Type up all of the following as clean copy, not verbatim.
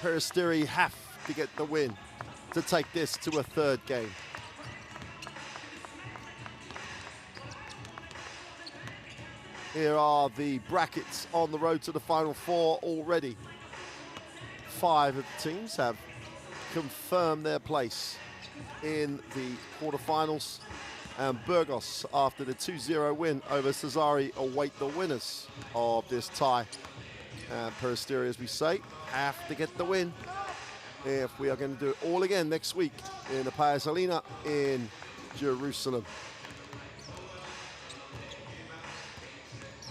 Peristeri have to get the win to take this to a third game. Here are the brackets on the road to the Final Four already. 5 of the teams have confirmed their place in the quarterfinals. And Burgos, after the 2-0 win over Cesari, await the winners of this tie. And Peristeri, as we say, have to get the win if we are going to do it all again next week in the Hapoel Arena in Jerusalem.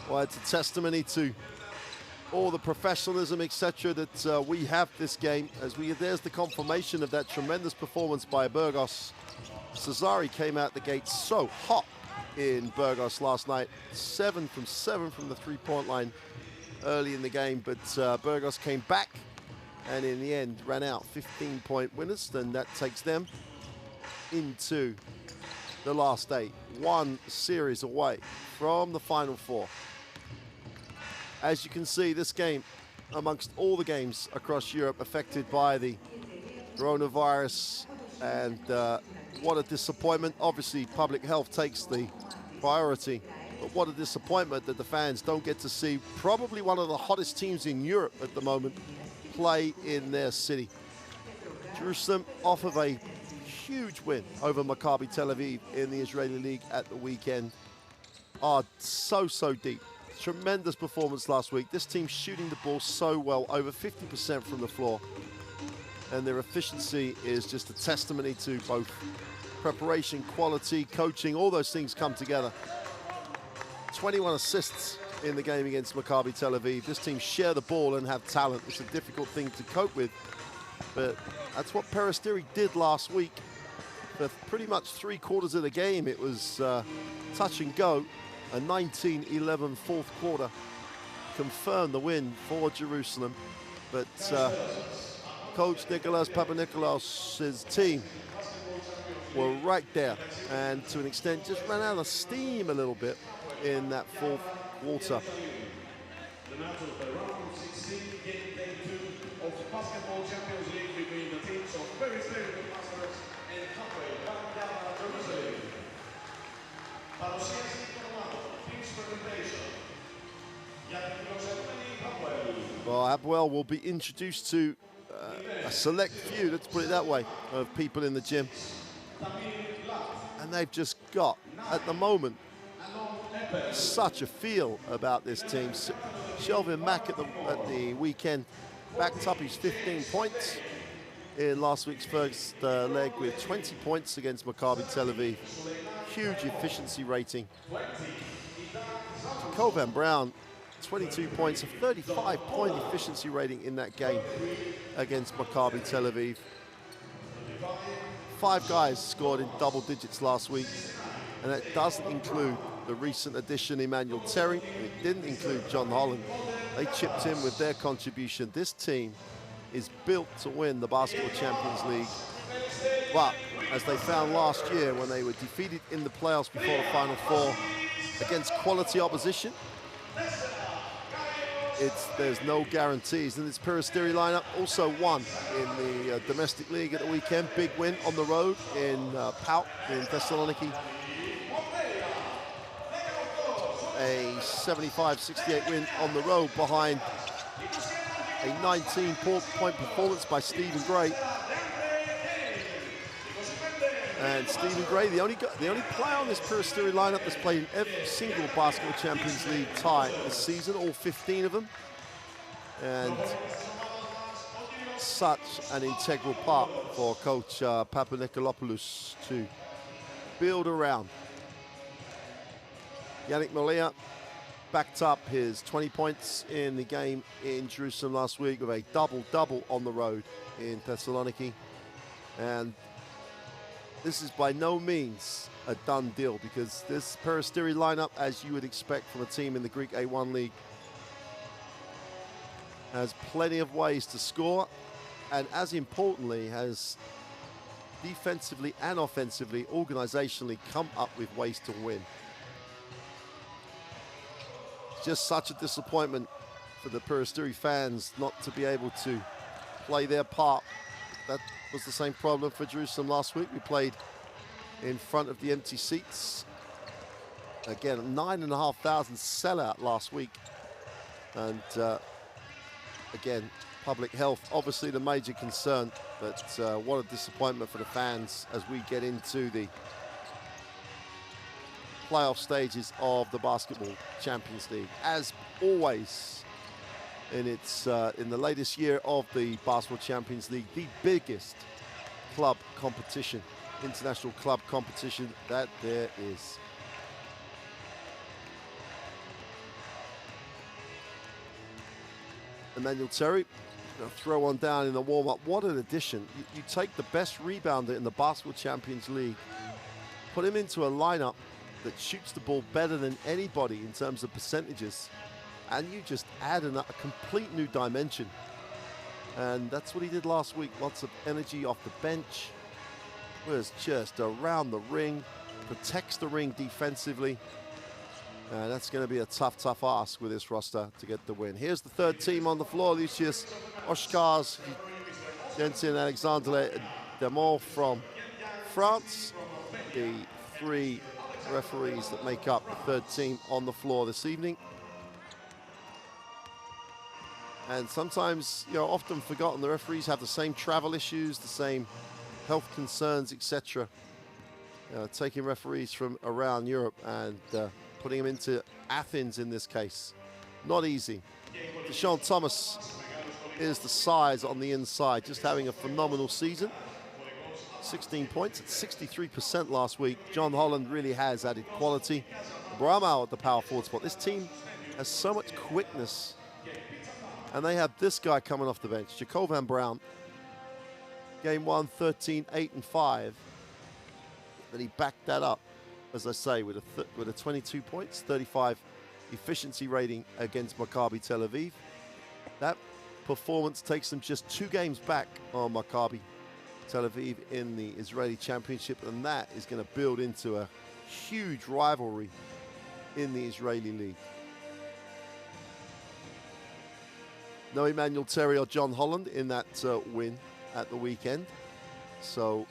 Well, it's a testimony to all the professionalism, etc., that we have this game. There's the confirmation of that tremendous performance by Burgos. Cesari came out the gate so hot in Burgos last night. 7 from 7 from the three-point line early in the game, but Burgos came back and in the end ran out 15-point winners. Then that takes them into the last 8. 1 series away from the Final Four. As you can see, this game, amongst all the games across Europe affected by the coronavirus, and what a disappointment. Obviously, public health takes the priority, but what a disappointment that the fans don't get to see probably one of the hottest teams in Europe at the moment play in their city. Jerusalem off of a huge win over Maccabi Tel Aviv in the Israeli League at the weekend are so deep. Tremendous performance last week. This team shooting the ball so well, over 50% from the floor. And their efficiency is just a testimony to both preparation, quality, coaching, all those things come together. 21 assists in the game against Maccabi Tel Aviv. This team share the ball and have talent. It's a difficult thing to cope with, but that's what Peristeri did last week. For pretty much 3/4 of the game, it was touch and go. A 19-11 fourth quarter confirmed the win for Jerusalem, but Coach Nicholas Papanikolaos' team were right there, and to an extent just ran out of steam a little bit in that fourth quarter. The match of the round 16 game day 2 of the Basketball Champions League between the teams of Peristeri winmasters and Hapoel Jerusalem. Well, Hapoel will be introduced to a select few, let's put it that way, of people in the gym. And they've just got, at the moment, such a feel about this team. Shelvin Mack at the weekend backed up his 15 points in last week's first leg with 20 points against Maccabi Tel Aviv. Huge efficiency rating. Kovan Brown, 22 points, a 35-point efficiency rating in that game against Maccabi Tel Aviv. 5 guys scored in double digits last week, and that doesn't include the recent addition, Emmanuel Terry. It didn't include John Holland. They chipped in with their contribution. This team is built to win the Basketball Champions League. But as they found last year when they were defeated in the playoffs before the Final Four against quality opposition, there's no guarantees. And this Peristeri lineup also won in the domestic league at the weekend. Big win on the road in Pauk in Thessaloniki. A 75-68 win on the road behind a 19-point performance by Stephen Gray. And Stephen Gray, the only player on this Peristeri lineup that's played in every single Basketball Champions League tie this season, all 15 of them. And such an integral part for Coach Papanikolaopoulos to build around. Yannick Molia backed up his 20 points in the game in Jerusalem last week with a double-double on the road in Thessaloniki. And this is by no means a done deal, because this Peristeri lineup, as you would expect from a team in the Greek A1 League, has plenty of ways to score, and as importantly, has defensively and offensively, organizationally, come up with ways to win. It's just such a disappointment for the Peristeri fans not to be able to play their part. That was the same problem for Jerusalem last week. We played in front of the empty seats. Again, 9,500 sellout last week. And again, public health, obviously the major concern, but what a disappointment for the fans as we get into the playoff stages of the Basketball Champions League. As always, in the latest year of the Basketball Champions League, the biggest club competition, international club competition that there is. Emmanuel Terry, throw one down in the warm-up. What an addition. You take the best rebounder in the Basketball Champions League, put him into a lineup that shoots the ball better than anybody in terms of percentages, and you just add a complete new dimension. And that's what he did last week. Lots of energy off the bench, was just around the ring, protects the ring defensively. That's going to be a tough ask with this roster to get the win. Here's the third team on the floor. Lucius Oshkars, Jensen, Alexandre Demont from France. The three referees that make up the third team on the floor this evening. And sometimes, often forgotten, the referees have the same travel issues, the same health concerns, etc. Taking referees from around Europe and putting them into Athens in this case. Not easy. Deshaun Thomas is the size on the inside, just having a phenomenal season. 16 points at 63% last week. John Holland really has added quality. Bramau at the power forward spot. This team has so much quickness. And they have this guy coming off the bench, Jacob Van Brown. Game 1, 13, 8, and 5. But he backed that up, as I say, with a 22 points, 35 efficiency rating against Maccabi Tel Aviv. That performance takes them just 2 games back on Maccabi Tel Aviv in the Israeli Championship, and that is going to build into a huge rivalry in the Israeli League. No Emmanuel Terry or John Holland in that win at the weekend. So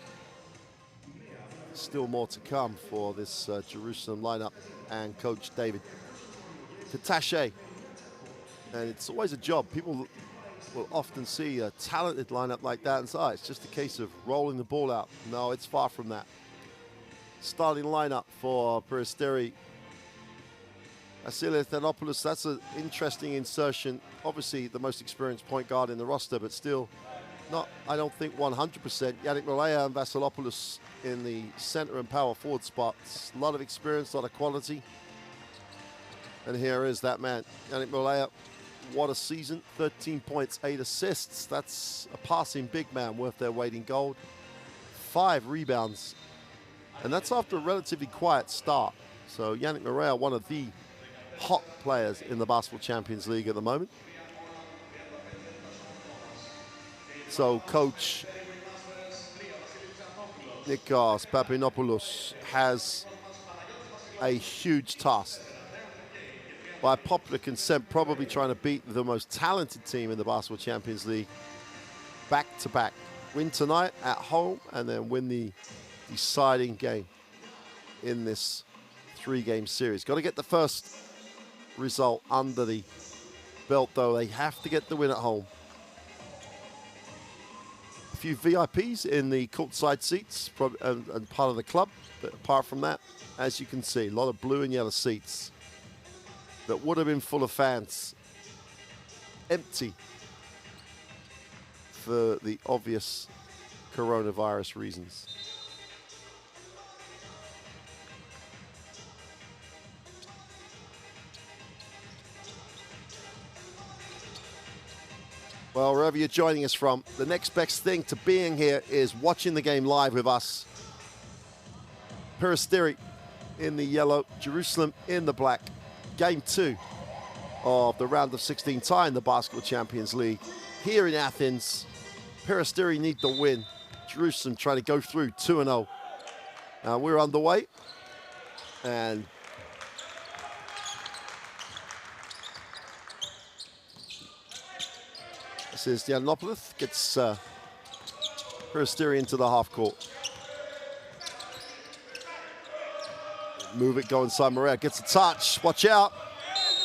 still more to come for this Jerusalem lineup and coach David Tatashe. And it's always a job. People will often see a talented lineup like that and say, it's just a case of rolling the ball out. No, it's far from that. Starting lineup for Peristeri. Asile Thanopoulos, that's an interesting insertion. Obviously the most experienced point guard in the roster, but still not, I don't think, 100%. Yannick Molea and Vasilopoulos in the center and power forward spots. A lot of experience, a lot of quality. And here is that man, Yannick Molea. What a season, 13 points, 8 assists. That's a passing big man worth their weight in gold. 5 rebounds. And that's after a relatively quiet start. So Yannick Molea, one of the hot players in the Basketball Champions League at the moment. So coach Nikos Papanopoulos has a huge task. By popular consent, probably trying to beat the most talented team in the Basketball Champions League back-to-back. Win tonight at home and then win the deciding game in this 3-game series. Got to get the first result under the belt, though. They have to get the win at home. A few VIPs in the courtside seats and part of the club. But apart from that, as you can see, a lot of blue and yellow seats that would have been full of fans, empty for the obvious coronavirus reasons. Well, wherever you're joining us from, the next best thing to being here is watching the game live with us. Peristeri in the yellow, Jerusalem in the black. Game 2 of the round of 16 tie in the Basketball Champions League. Here in Athens, Peristeri need the win. Jerusalem trying to go through 2-0. We're underway. And This is Yiannopoulos, gets Peristeri into the half court. Move it, go inside Morea, gets a touch, watch out.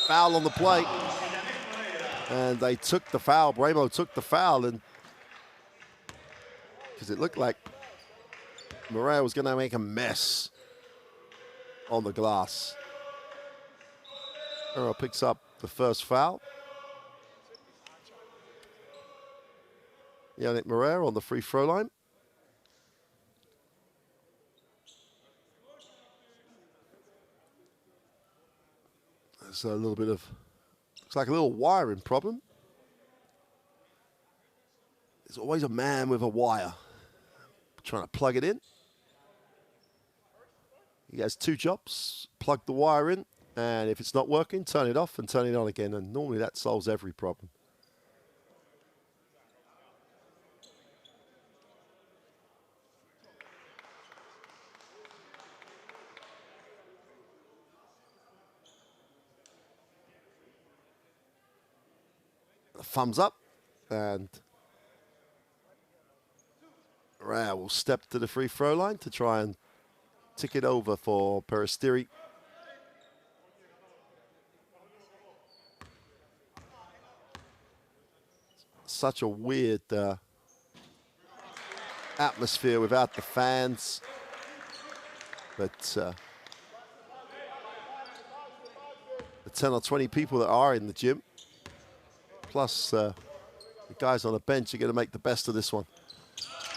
Foul on the play. And they took the foul, Bremo took the foul, and because it looked like Morea was gonna make a mess on the glass. Earl picks up the first foul. Yannick Morea on the free throw line. There's a little bit of, looks like a little wiring problem. There's always a man with a wire trying to plug it in. He has two jobs: plug the wire in, and if it's not working, turn it off and turn it on again. And normally that solves every problem. Thumbs up, and Morea will step to the free throw line to try and tick it over for Peristeri. Such a weird atmosphere without the fans, but the 10 or 20 people that are in the gym, plus the guys on the bench, are going to make the best of this one.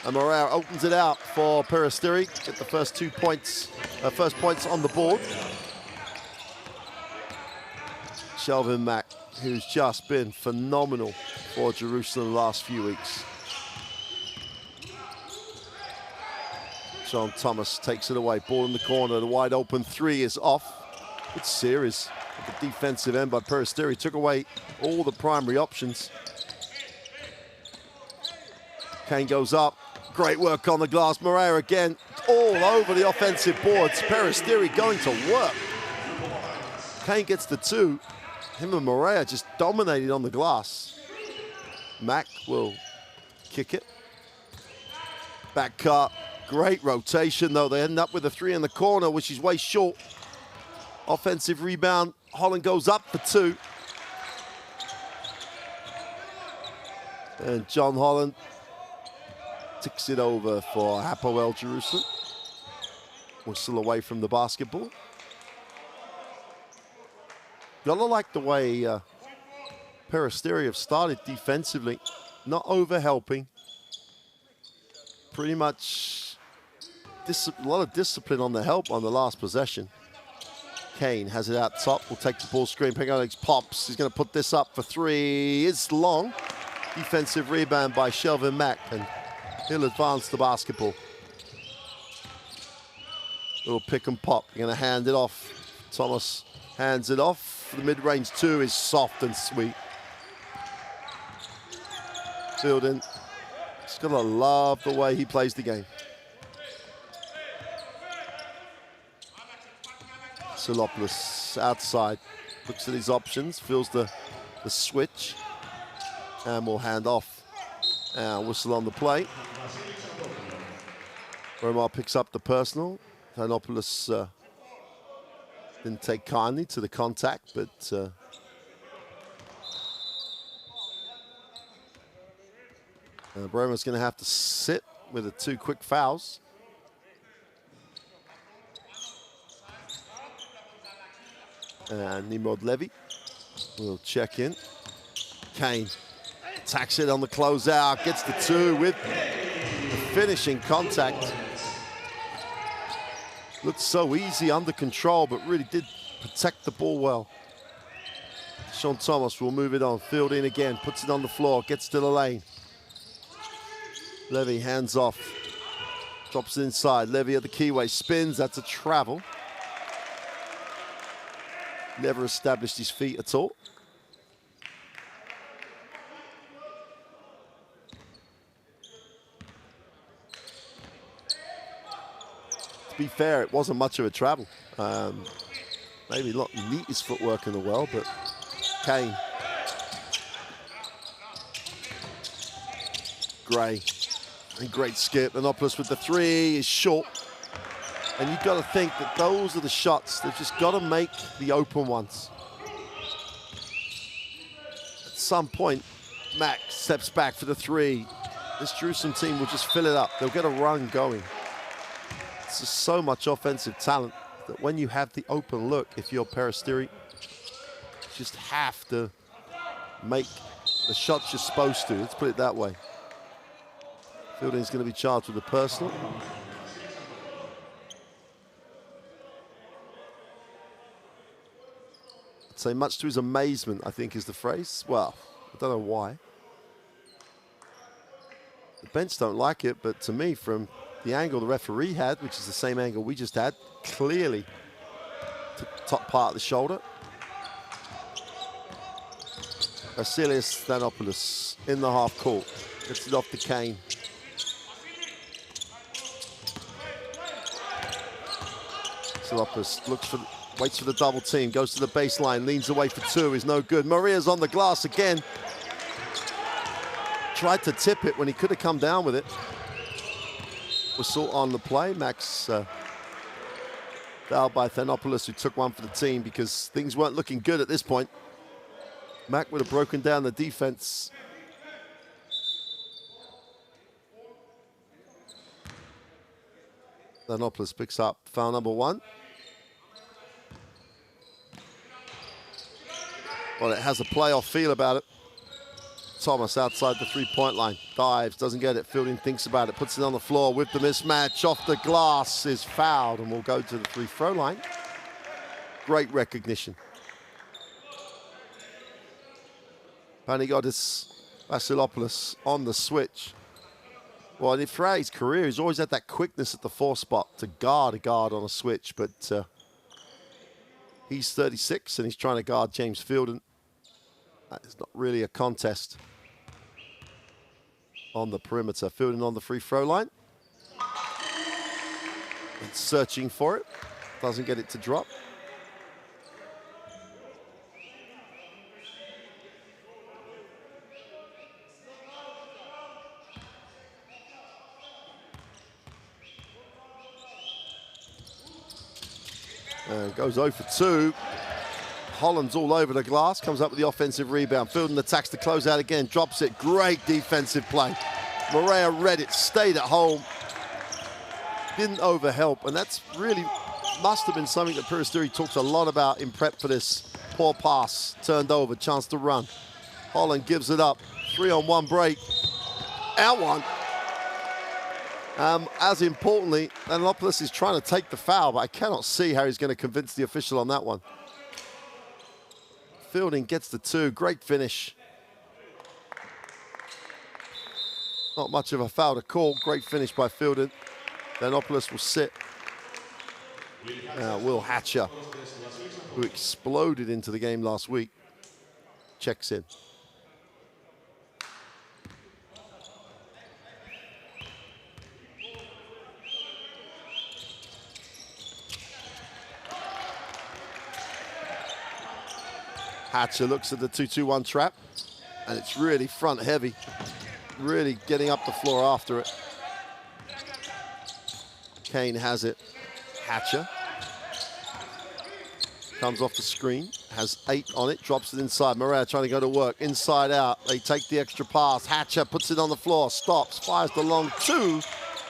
And Morea opens it out for Peristeri. Get the first 2 points, first points on the board. Shelvin Mack, who's just been phenomenal for Jerusalem the last few weeks. Sean Thomas takes it away. Ball in the corner. The wide open three is off. Good series at the defensive end by Peristeri. Took away all the primary options. Kane goes up. Great work on the glass. Morea again, all over the offensive boards. Peristeri going to work. Kane gets the two. Him and Morea just dominated on the glass. Mack will kick it. Back cut. Great rotation, though. They end up with a three in the corner, which is way short. Offensive rebound. Holland goes up for two. And John Holland ticks it over for Hapoel Jerusalem. Whistle away from the basketball. Gotta like the way Peristeri have started defensively. Not over-helping. Pretty much a lot of discipline on the help on the last possession. Kane has it out top. Will take the ball screen. Pegonics pops. He's going to put this up for three. It's long. Defensive rebound by Shelvin Mack, and he'll advance the basketball. Little pick and pop. You're going to hand it off. Thomas hands it off. The mid-range two is soft and sweet. Fielding. Just going to love the way he plays the game. Silopoulos outside. Looks at his options. Feels the switch. And will hand off. Whistle on the play. Romar picks up the personal. Yiannopoulos didn't take kindly to the contact, but Broma's going to have to sit with the two quick fouls. And Nimrod Levy will check in. Kane attacks it on the closeout, gets the two with the finishing contact. Looked so easy, under control, but really did protect the ball well. Sean Thomas will move it on, field in again, puts it on the floor, gets to the lane. Levy hands off, drops it inside. Levy at the keyway, spins, that's a travel. Never established his feet at all. To be fair, it wasn't much of a travel. Maybe not the neatest footwork in the world, but Kane Gray. And great skip. Anopoulos with the three is short. And you've got to think that those are the shots. They've just got to make the open ones. At some point, Mac steps back for the three. This Jerusalem team will just fill it up. They'll get a run going. It's just so much offensive talent that when you have the open look, if you're Peristeri, you just have to make the shots you're supposed to. Let's put it that way. Fielding's going to be charged with a personal. I'd say much to his amazement, I think is the phrase. Well, I don't know why. The bench don't like it, but to me, from the angle the referee had, which is the same angle we just had, clearly to top part of the shoulder. Vasilios Stanopoulos in the half court. Gets it off to Kane. Stanopoulos looks for, waits for the double team, goes to the baseline, leans away for two, is no good. Maria's on the glass again. Tried to tip it when he could have come down with it. Whistle on the play. Max fouled by Thanopoulos, who took one for the team because things weren't looking good at this point. Mac would have broken down the defense. Thanopoulos picks up foul number one. Well, it has a playoff feel about it. Thomas outside the three-point line. Dives, doesn't get it. Fielding thinks about it, puts it on the floor with the mismatch. Off the glass, is fouled and will go to the free-throw line. Great recognition. Panigodis Vasilopoulos on the switch. Well, throughout his career, he's always had that quickness at the four spot to guard a guard on a switch, but he's 36 and he's trying to guard James Fielden. That is not really a contest on the perimeter. Fielden on the free throw line. And searching for it. Doesn't get it to drop. And goes 0 for 2. Holland's all over the glass, comes up with the offensive rebound. Fielden attacks the closeout again, drops it. Great defensive play. Morea read it, stayed at home. Didn't overhelp, and that's really must have been something that Peristeri talks a lot about in prep for this. Poor pass, turned over, chance to run. Holland gives it up. 3-on-1 break. Out one. As importantly, Anopoulos is trying to take the foul, but I cannot see how he's going to convince the official on that one. Fielding gets the two, great finish. Not much of a foul to call, great finish by Fielden. Anopoulos will sit. Will Hatcher, who exploded into the game last week, checks in. Hatcher looks at the 2-2-1 trap, and it's really front heavy, really getting up the floor after it. Kane has it. Hatcher comes off the screen, has 8 on it, drops it inside. Morea trying to go to work, inside out. They take the extra pass. Hatcher puts it on the floor, stops, fires the long 2,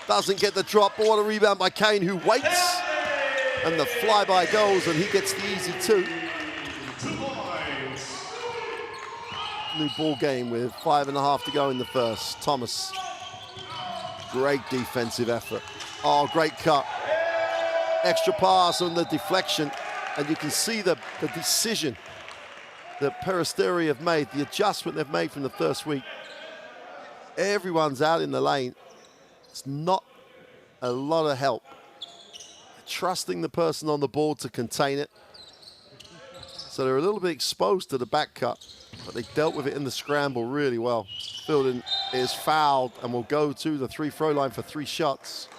doesn't get the drop, but what a rebound by Kane, who waits, and the flyby goes, and he gets the easy 2. New ball game with 5.5 to go in the first. Thomas, great defensive effort. Oh, great cut. Extra pass on the deflection, and you can see the decision that Peristeri have made, the adjustment they've made from the first week. Everyone's out in the lane. It's not a lot of help. Trusting the person on the board to contain it. So they're a little bit exposed to the back cut, but they dealt with it in the scramble really well. Fielden is fouled and will go to the free-throw line for 3 shots.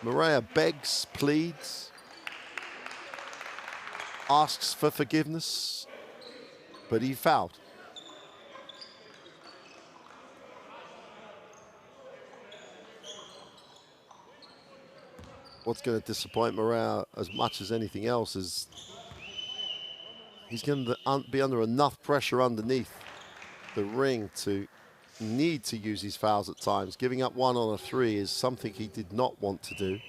Morea begs, pleads, asks for forgiveness, but he fouled. what's going to disappoint Moreira as much as anything else is he's going to be under enough pressure underneath the ring to need to use his fouls at times. Giving up 1 on a 3 is something he did not want to do.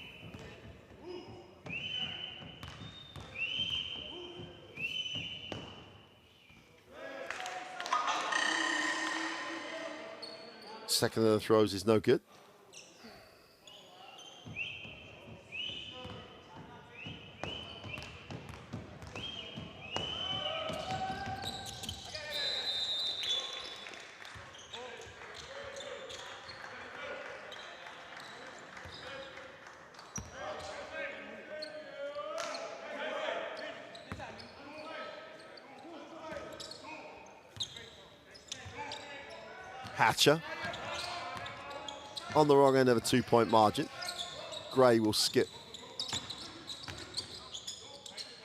Second of the throws is no good. Hatcher on the wrong end of a 2-point margin. Gray will skip.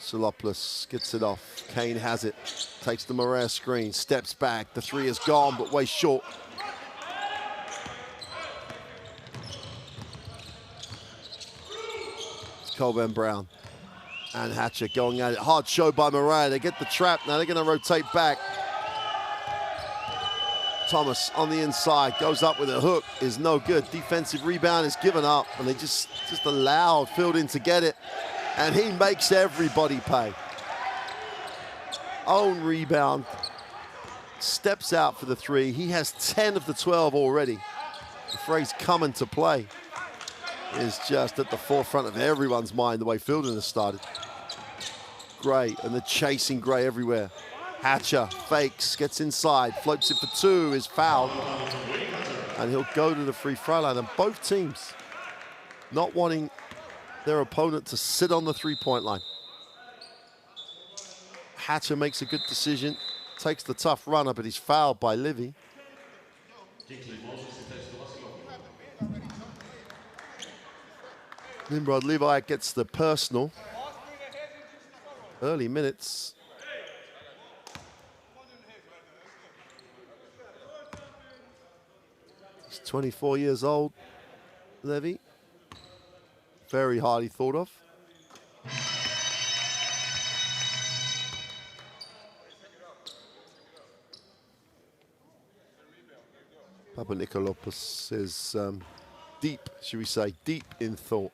Solopoulos gets it off. Kane has it. Takes the Moreira screen. Steps back. The 3 is gone, but way short. It's Colburn Brown and Hatcher going at it. Hard show by Moreira. They get the trap. Now they're going to rotate back. Thomas on the inside, goes up with a hook, is no good. Defensive rebound is given up, and they just allowed Fielding to get it, and he makes everybody pay. Own rebound, steps out for the 3. He has 10 of the 12 already. The phrase "coming to play" is just at the forefront of everyone's mind, the way Fielding has started. Gray, and the chasing Gray everywhere. Hatcher fakes, gets inside, floats it for 2, is fouled, and he'll go to the free throw line. And both teams not wanting their opponent to sit on the 3-point line. Hatcher makes a good decision, takes the tough runner, but he's fouled by Livy. Nimrod Levi gets the personal. Early minutes. He's 24 years old, Levy. Very highly thought of. Papa Nikolopoulos is deep, should we say, deep in thought.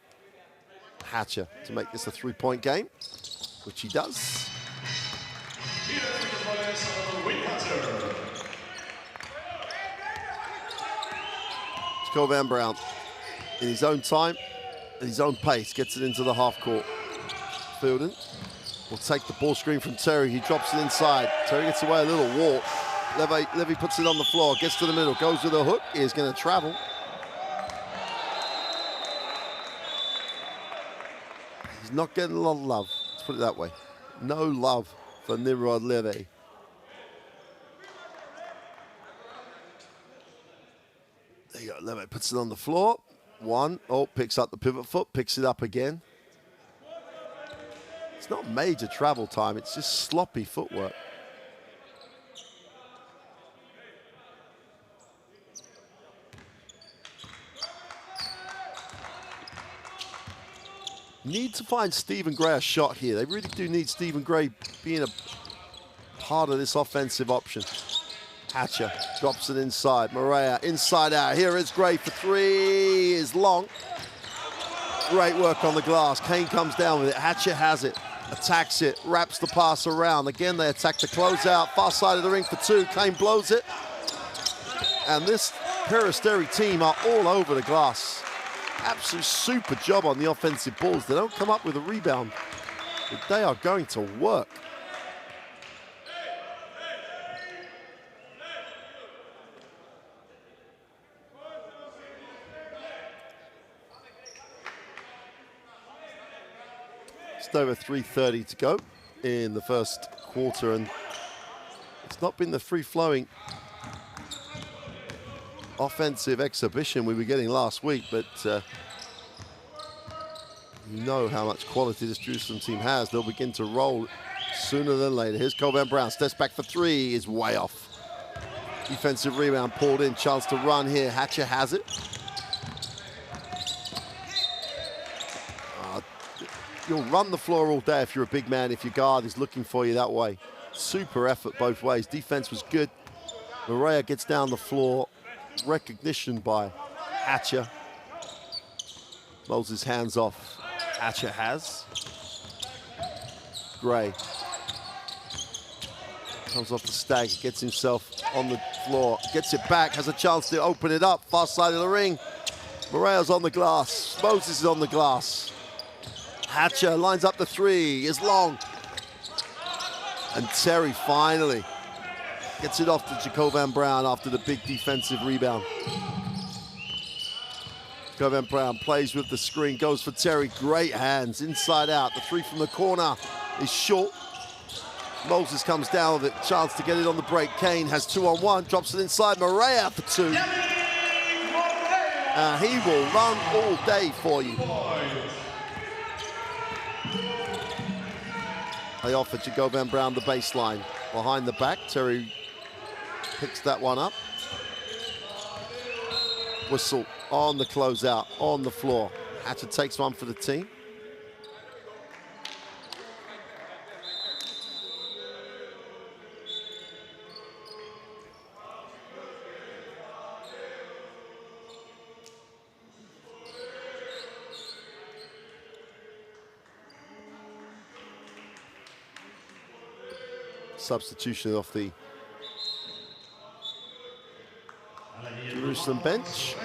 Hatcher to make this a 3-point game, which he does. It's Colburn Brown in his own time, at his own pace, gets it into the half court. Fielding will take the ball screen from Terry. He drops it inside. Terry gets away a little walk. Levy puts it on the floor, gets to the middle, goes with a hook. Is going to travel. He's not getting a lot of love, let's put it that way. No love for Nimrod Levy. There you go, Levy puts it on the floor. 1, picks up the pivot foot, picks it up again. It's not major travel time, it's just sloppy footwork. Need to find Stephen Gray a shot here. They really do need Stephen Gray being a part of this offensive option. Hatcher drops it inside. Moreira inside out. Here is Gray for 3. Is long. Great work on the glass. Kane comes down with it. Hatcher has it. Attacks it. Wraps the pass around. Again, they attack the closeout. Far side of the ring for 2. Kane blows it. And this Peristeri team are all over the glass. Absolute super job on the offensive balls. They don't come up with a rebound, but they are going to work. Just over 3:30 to go in the first quarter, and it's not been the free-flowing offensive exhibition we were getting last week, but you know how much quality this Jerusalem team has. They'll begin to roll sooner than later. Here's Colburn Brown, steps back for 3, is way off. Defensive rebound pulled in, chance to run here. Hatcher has it. You'll run the floor all day if you're a big man, if your guard is looking for you that way. Super effort both ways. Defense was good. Morea gets down the floor. Recognition by Hatcher. Moses hands off. Hatcher has. Gray comes off the stagger, gets himself on the floor, gets it back, has a chance to open it up. Far side of the ring. Morea's on the glass. Moses is on the glass. Hatcher lines up the three, is long. And Terry finally gets it off to Jacovan Brown after the big defensive rebound. Jacovan Brown plays with the screen, goes for Terry. Great hands, inside out. The three from the corner is short. Moses comes down with it, chance to get it on the break. Kane has 2-on-1, drops it inside. Morea for two. And he will run all day for you. They offer Jacovan Brown the baseline. Behind the back, Terry picks that one up. Whistle on the closeout, on the floor. Hatcher takes one for the team. Substitution off the Jerusalem bench.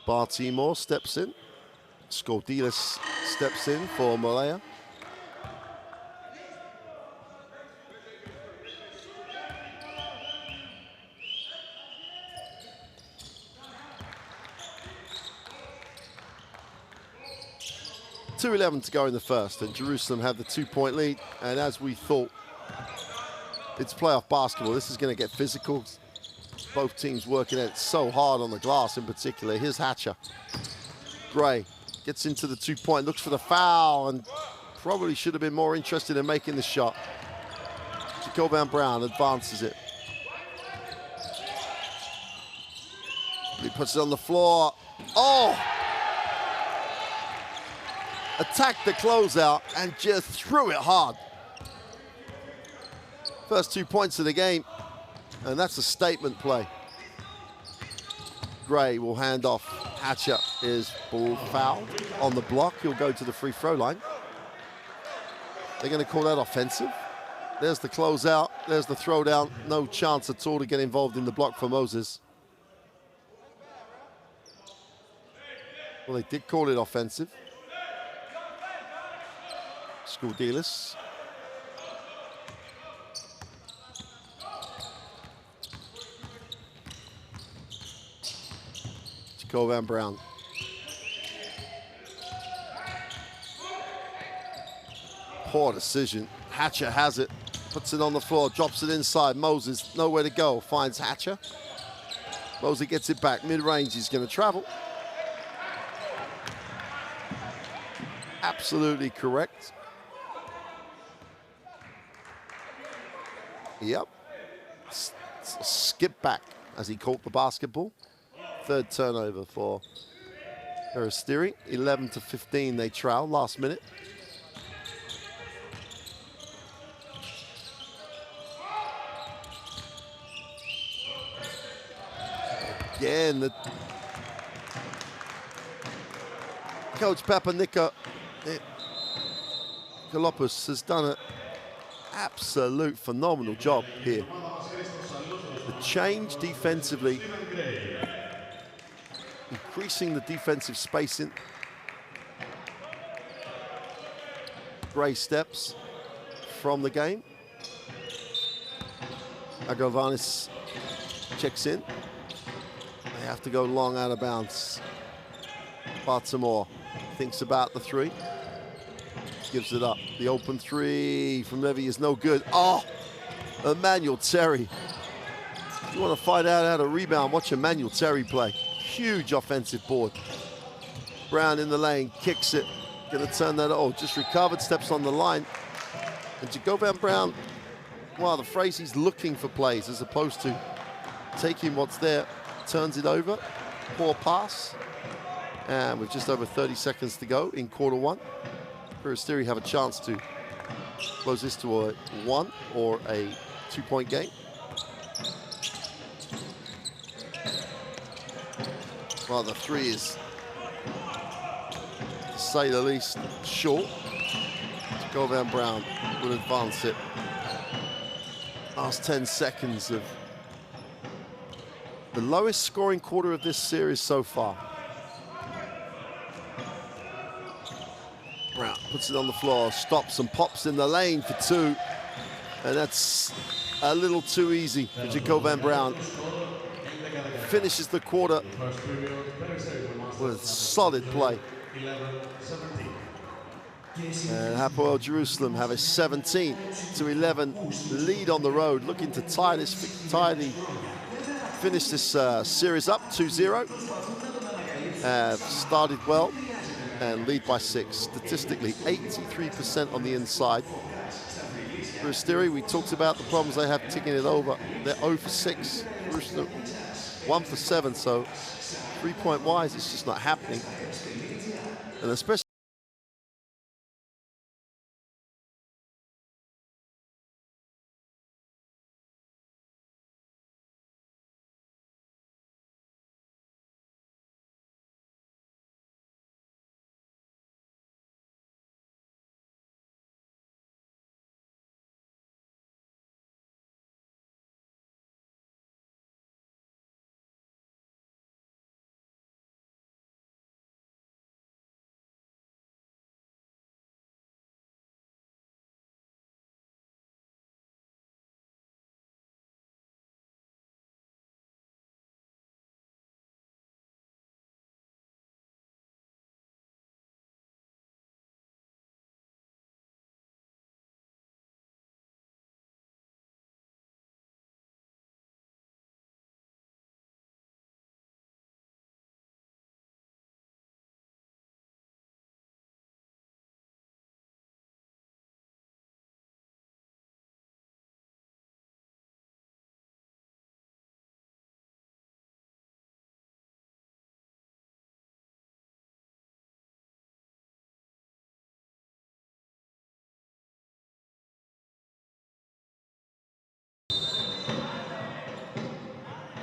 Bartimore steps in. Skordilis steps in for Malaya. .2:11 to go in the first, and Jerusalem have the 2-point lead. And as we thought, it's playoff basketball. This is going to get physical. Both teams working at it so hard on the glass in particular. Here's Hatcher. Gray gets into the 2-point, looks for the foul, and probably should have been more interested in making the shot. Jacovan Brown advances it. He puts it on the floor. Oh! Attacked the closeout and just threw it hard. First 2 points of the game, and that's a statement play. Gray will hand off. Hatcher is ball foul on the block. He'll go to the free throw line. They're going to call that offensive. There's the closeout. There's the throwdown. No chance at all to get involved in the block for Moses. Well, they did call it offensive. Skordilis. Jacovan Brown. Poor decision. Hatcher has it, puts it on the floor, drops it inside. Moses, nowhere to go, finds Hatcher. Moses gets it back, mid-range, he's going to travel. Absolutely correct. Yep. Skip back as he caught the basketball. Third turnover for Peristeri. 11-15 they trail last minute. Again, the Coach Papanika Galopoulos has done an absolute phenomenal job here. The change defensively, increasing the defensive spacing. Gray steps from the game. Agavanis checks in. They have to go long out of bounds. Baltimore thinks about the three. Gives it up. The open three from Levy is no good. Oh, Emmanuel Terry. If you want to find out how to rebound, watch Emmanuel Terry play. Huge offensive board. Brown in the lane, kicks it. Gonna turn that, oh, just recovered, steps on the line. And Jacob Van Brown, well, the phrase, he's looking for plays as opposed to taking what's there, turns it over. Poor pass. And with just over 30 seconds to go in quarter one, Peristeri have a chance to close this to a 1 or a 2-point game. Well, the 3 is, to say the least, short. Jacob Van Brown will advance it. Last 10 seconds of the lowest scoring quarter of this series so far. Brown puts it on the floor, stops and pops in the lane for 2. And that's a little too easy for Jacob Van Brown. Finishes the quarter with solid play. And Hapoel Jerusalem have a 17-11 lead on the road, looking to tie the finish this series up 2-0. Started well and lead by 6. Statistically, 83% on the inside. Peristeri, we talked about the problems they have ticking it over. They're 0 for 6. Jerusalem 1 for 7, so 3-point wise, it's just not happening. And especially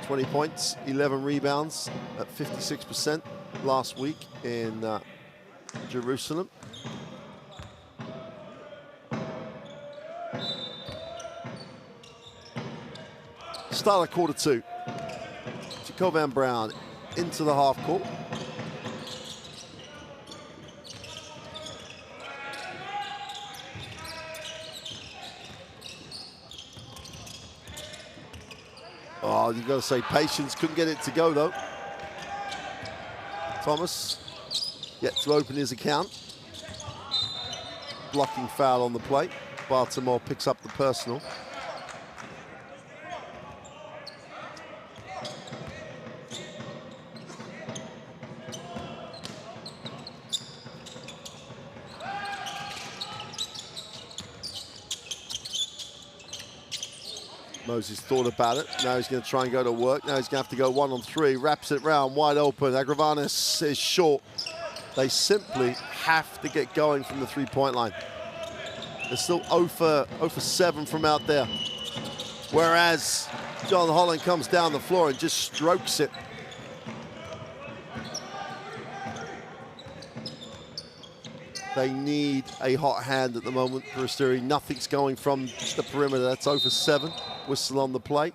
...20 points, 11 rebounds at 56% last week in Jerusalem. Start of quarter 2. Jacob Van Brown into the half court. Oh, you've got to say patience. Couldn't get it to go, though. Thomas yet to open his account. Blocking foul on the play. Baltimore picks up the personal. Moses thought about it. Now he's going to try and go to work. Now he's going to have to go 1-on-3. Wraps it round, wide open. Agravanis is short. They simply have to get going from the 3-point line. They're still 0 for 7 from out there. Whereas John Holland comes down the floor and just strokes it. They need a hot hand at the moment, Peristeri. Nothing's going from the perimeter. That's 0 for 7. Whistle on the play.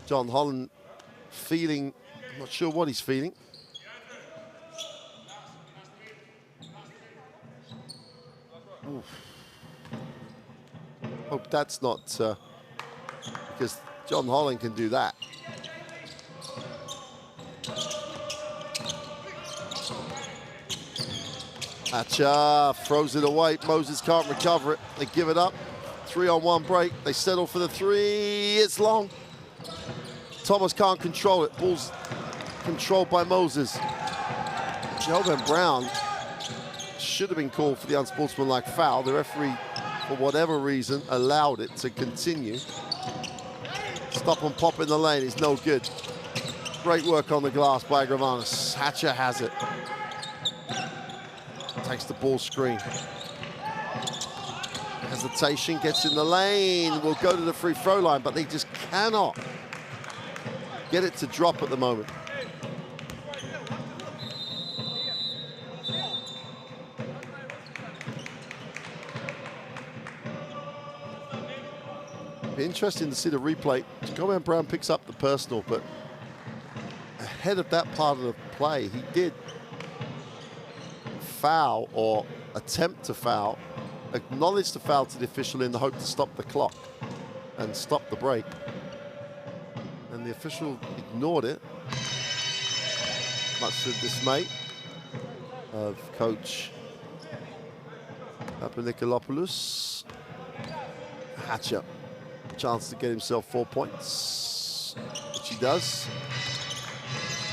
John Holland feeling, I'm not sure what he's feeling. Oof. Hope that's not, because John Holland can do that. Acha throws it away. Moses can't recover it. They give it up. 3-on-1 break. They settle for the 3. It's long. Thomas can't control it. Ball's controlled by Moses. Jacob Van Brown should have been called for the unsportsmanlike foul. The referee for whatever reason, allowed it to continue. Stop and pop in the lane is no good. Great work on the glass by Agravanos. Hatcher has it. Takes the ball screen. Hesitation, gets in the lane, will go to the free throw line, but they just cannot get it to drop at the moment. Be interesting to see the replay. Jacoby Brown picks up the personal, but ahead of that part of the play, he did foul or attempt to foul, acknowledge the foul to the official in the hope to stop the clock and stop the break. And the official ignored it, much to the dismay of coach Papanikolaopoulos. Hatcher, chance to get himself 4 points, which he does.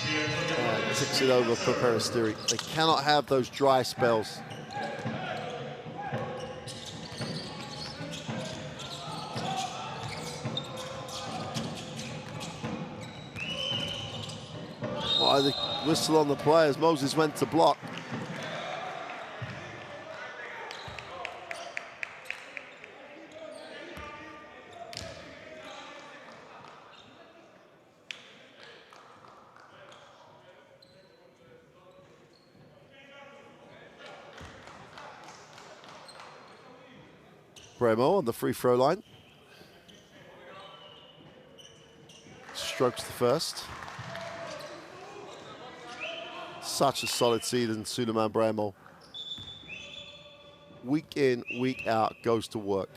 And ticks it over for Peristeri. They cannot have those dry spells. Oh, the whistle on the play as Moses went to block. Bremo on the free throw line. Strokes the first. Such a solid season, Suleiman Bremo. Week in, week out, goes to work.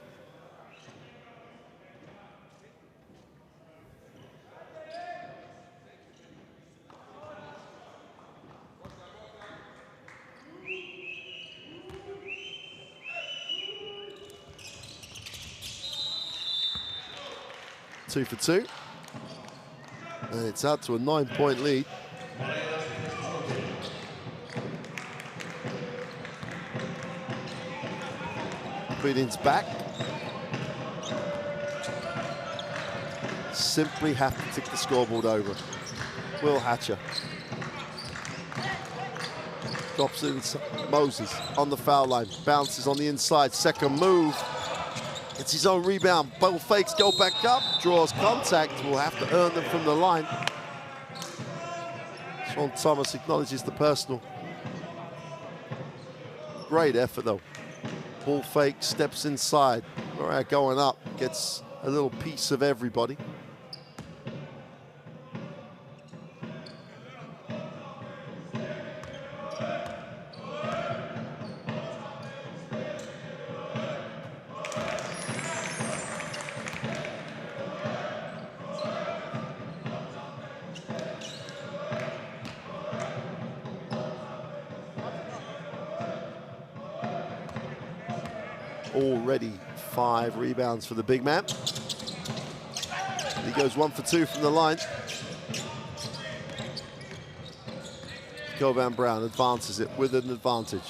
Two for two. And it's out to a 9-point lead. Feeding's back. Simply have to tick the scoreboard over. Will Hatcher. Drops it. Moses on the foul line. Bounces on the inside. Second move. It's his own rebound. Both fakes go back up. Draws contact. Will have to earn them from the line. Sean Thomas acknowledges the personal. Great effort though. Ball fake, steps inside. Morea going up, gets a little piece of everybody. Already 5 rebounds for the big man. He goes 1 for 2 from the line. Jacoby Brown advances it with an advantage.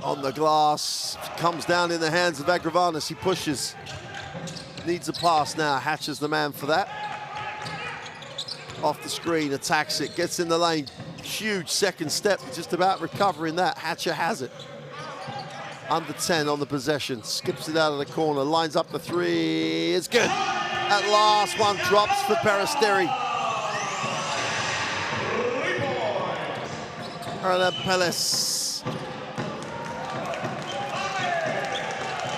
On the glass, comes down in the hands of Agravanos. He pushes. Needs a pass now. Hatcher's the man for that. Off the screen, attacks it, gets in the lane. Huge second step, just about recovering that. Hatcher has it. Under 10 on the possession. Skips it out of the corner, lines up the three. It's good. At last, one drops for Peristeri. Arlen Pellis.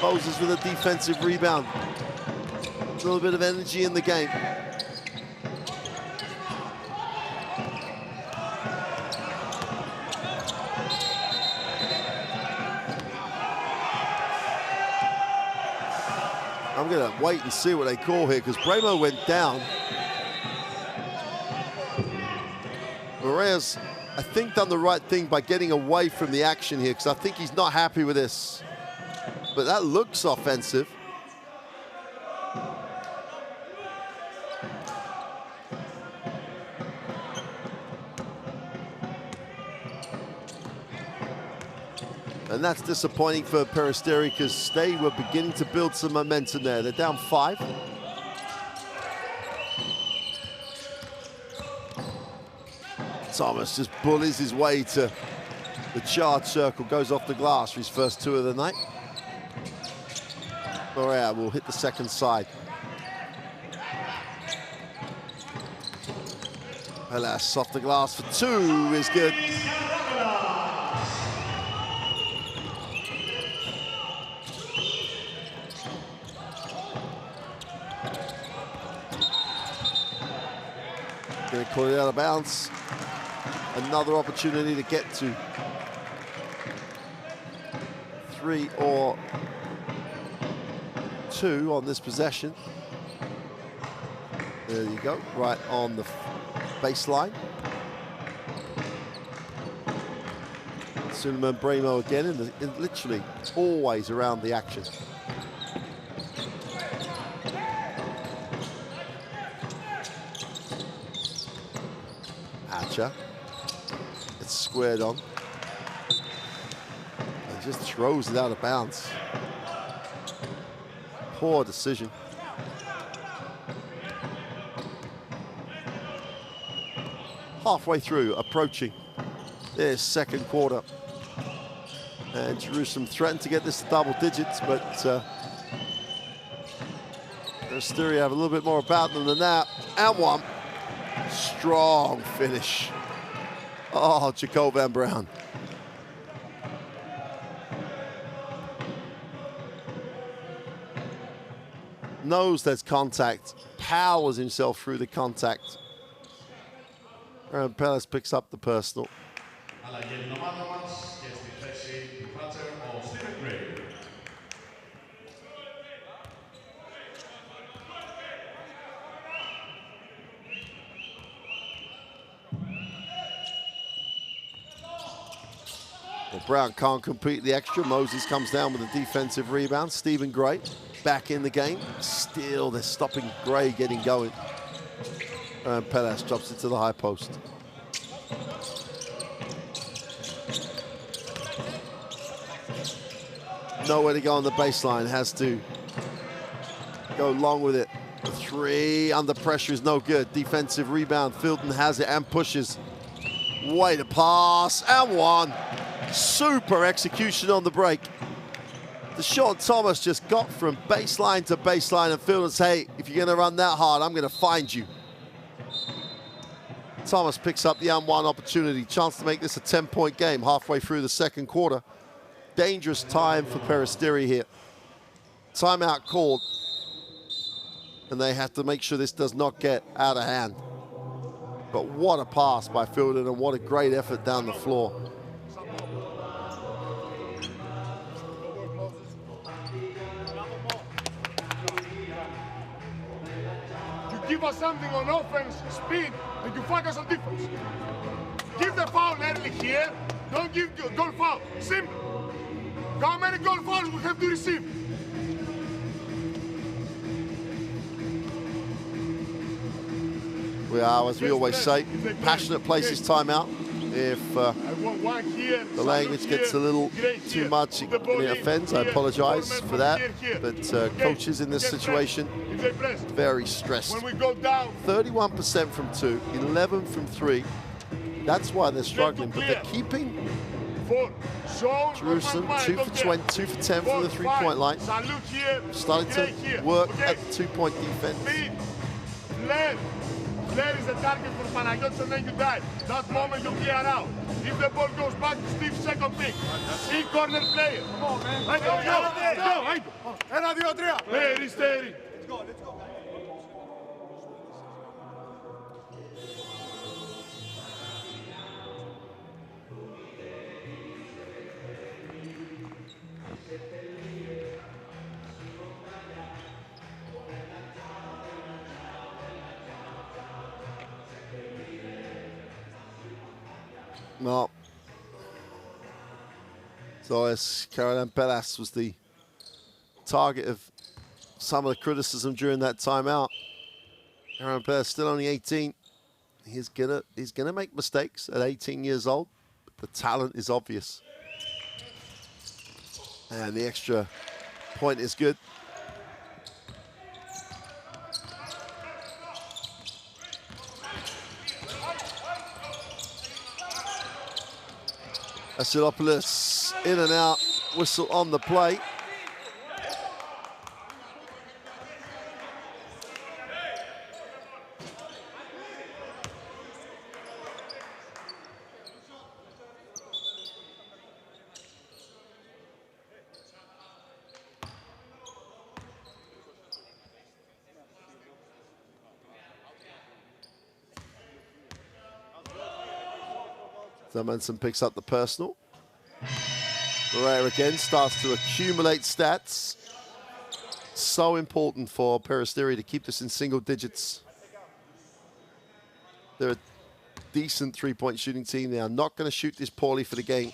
Moses with a defensive rebound. A little bit of energy in the game. I'm going to wait and see what they call here because Bremo went down. Morea's, I think, done the right thing by getting away from the action here because I think he's not happy with this. But that looks offensive. And that's disappointing for Peristeri because they were beginning to build some momentum there. They're down 5. Thomas just bullies his way to the charge circle, goes off the glass for his first 2 of the night. Correa will hit the second side. Alas, off the glass for 2 is good. Gonna call it out of bounds. Another opportunity to get to 3 or 2 on this possession. There you go, right on the baseline. Suleiman Bremo again, in literally always around the action. Hatcher. It's squared on. And just throws it out of bounds. Poor decision. Halfway through, approaching this second quarter. And Jerusalem threatened to get this to double digits, but Peristeri have a little bit more about them than that. And one. Strong finish. Oh, Jacob Van Brown. Knows there's contact, powers himself through the contact. And Pellas picks up the personal. Well, Brown can't complete the extra. Moses comes down with a defensive rebound. Stephen Gray back in the game. Still, they're stopping Gray getting going. And Pellas drops it to the high post. Nowhere to go on the baseline. Has to go long with it. The 3 under pressure is no good. Defensive rebound. Filton has it and pushes. Way to pass. And 1. Super execution on the break. Deshaun Thomas just got from baseline to baseline and Filton says, hey, if you're going to run that hard, I'm going to find you. Thomas picks up the and 1 opportunity. Chance to make this a 10-point game halfway through the second quarter. Dangerous time for Peristeri here. Timeout called. And they have to make sure this does not get out of hand. But what a pass by Filton and what a great effort down the floor. Give us something on offense, speed, and you focus on defense. Give the foul early here. Don't give goal foul. Simple. How many goal fouls we have to receive? We are, as we always say, passionate places timeout. If the language gets a little too much and it offends, I apologize for that. But coaches in this situation, very stressed. 31% from 2, 11 from 3. That's why they're struggling, but they're keeping Jerusalem 2 for 20, 2 for 10 from the 3-point line. Starting to work at the 2-point defense. There is a target for Panagiotis and then you die. That moment you clear out. If the ball goes back to Steve's second pick, see corner player. Come on, man. Let's go. 1, 2, 3. Peristeri. Let's go. Well, so as Caroline Pellas was the target of some of the criticism during that timeout. Caroline Pellas still only 18. He's gonna make mistakes at 18 years old, but the talent is obvious. And the extra point is good. Vasilopoulos in and out, whistle on the play. Manson picks up the personal. Barrera again starts to accumulate stats. So important for Peristeri to keep this in single digits. They're a decent three-point shooting team. They are not going to shoot this poorly for the game.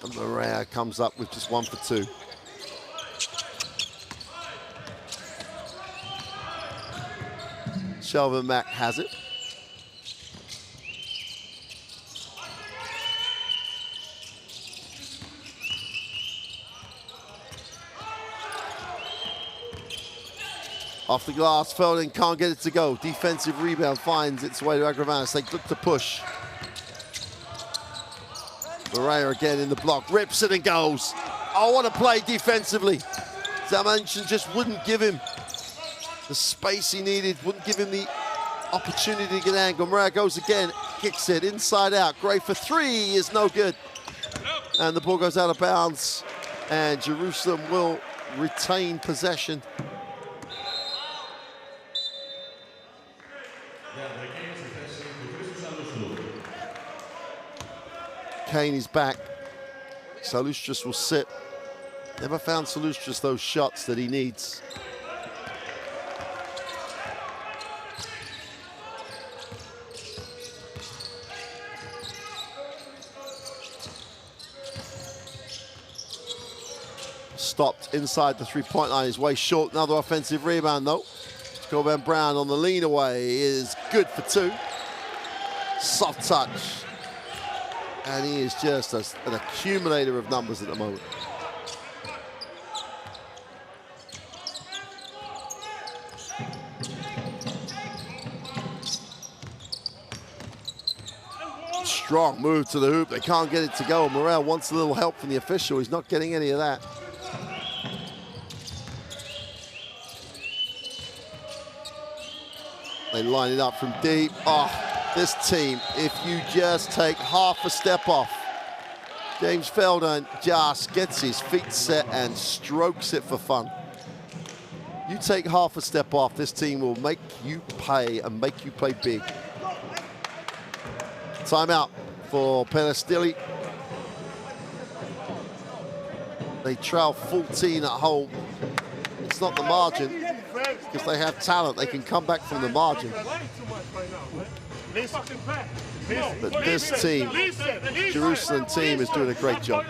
And Barrera comes up with just 1 for 2. Shelvin Mack has it. Off the glass, Felding can't get it to go. Defensive rebound finds its way to Agravanis. They look to push. Barrera again in the block, rips it and goes. Oh, what a play defensively. Zamanchin just wouldn't give him the space he needed, wouldn't give him the opportunity to get angle. Barrera goes again, kicks it inside out. Gray for 3 is no good. And the ball goes out of bounds. And Jerusalem will retain possession. Kane is back. Salustris will sit. Never found Salustris those shots that he needs. Stopped inside the three-point line. His way short. Another offensive rebound though. Coben Brown on the lean away is good for 2. Soft touch. And he is just an accumulator of numbers at the moment. Strong move to the hoop. They can't get it to go. Morel wants a little help from the official. He's not getting any of that. They line it up from deep. Oh, this team, if you just take half a step off, James Feldern just gets his feet set and strokes it for fun. You take half a step off, this team will make you pay and make you play big. Timeout for Peristeri. They trail 14 at home. It's not the margin, because they have talent. They can come back from the margin. But this team, Jerusalem team, is doing a great job.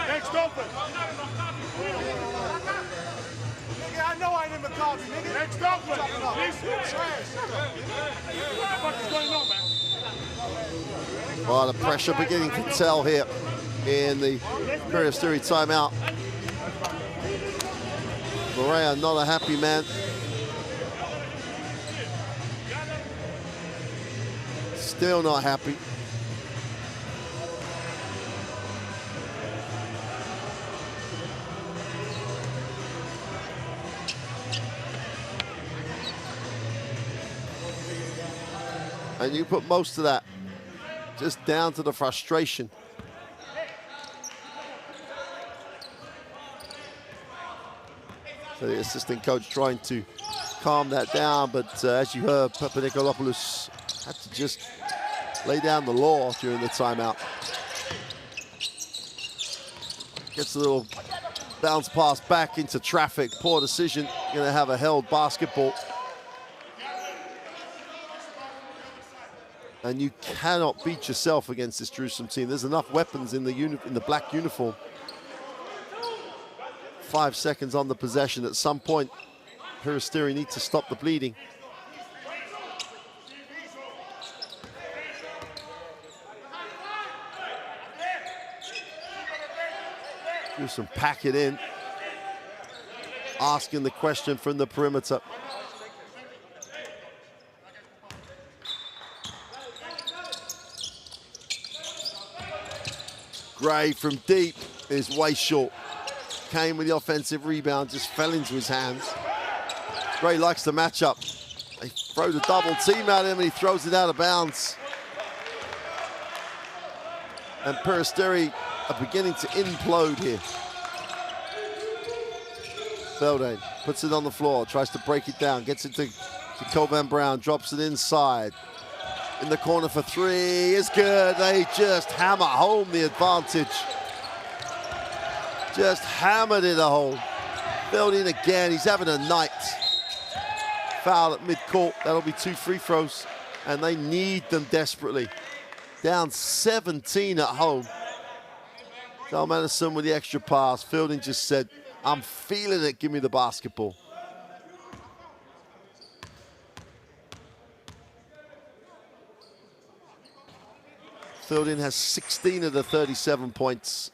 Next open. Nigga, I know I ain't in McCarthy, nigga. Next open. What's going on, man? Well, the pressure beginning to tell here in the Peristeri timeout. Morea not a happy man. Still not happy. And you put most of that just down to the frustration. So the assistant coach trying to calm that down, but as you heard, Papanikolaopoulos had to just lay down the law during the timeout. Gets a little bounce pass back into traffic. Poor decision. Going to have a held basketball. And you cannot beat yourself against this Jerusalem team. There's enough weapons in the black uniform. 5 seconds on the possession. At some point, Peristeri needs to stop the bleeding. Jerusalem pack it in. Asking the question from the perimeter. Gray from deep is way short. Came with the offensive rebound, just fell into his hands. Gray likes the matchup. They throw the double team at him and he throws it out of bounds. And Peristeri are beginning to implode here. Feldane puts it on the floor, tries to break it down, gets it to Kovan Brown, drops it inside. In the corner for three is good. They just hammer home the advantage. Just hammered it home. Feldane again, he's having a night. Foul at midcourt, that'll be 2 free throws. And they need them desperately. Down 17 at home. Del Madison with the extra pass. Feldane just said, I'm feeling it, give me the basketball. Feldane has 16 of the 37 points.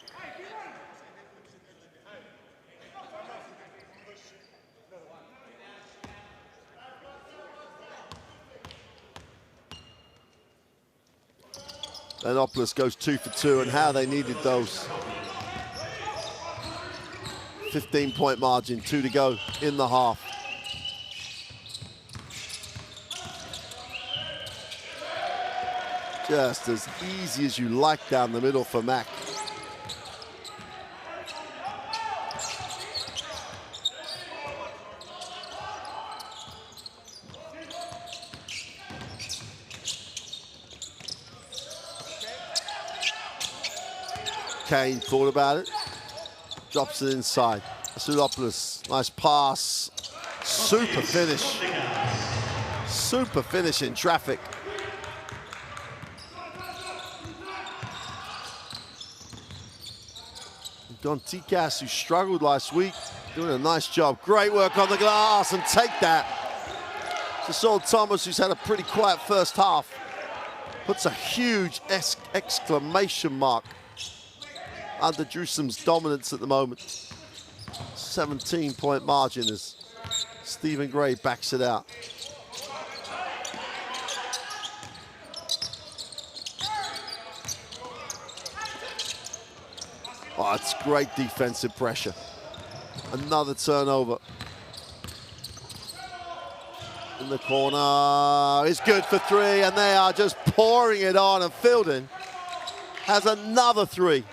Lenopoulos goes 2 for 2, and how they needed those. 15-point margin, 2 to go in the half. Just as easy as you like down the middle for Mack. Kane thought about it, drops it inside. Asulopoulos, nice pass. Super finish. Super finish in traffic. Don Tikas, who struggled last week, doing a nice job. Great work on the glass, and take that. Saul Thomas, who's had a pretty quiet first half, puts a huge exclamation mark under Jerusalem's dominance at the moment. 17-point margin as Stephen Gray backs it out. Oh, it's great defensive pressure. Another turnover. In the corner, it's good for 3, and they are just pouring it on, and Feldane has another 3.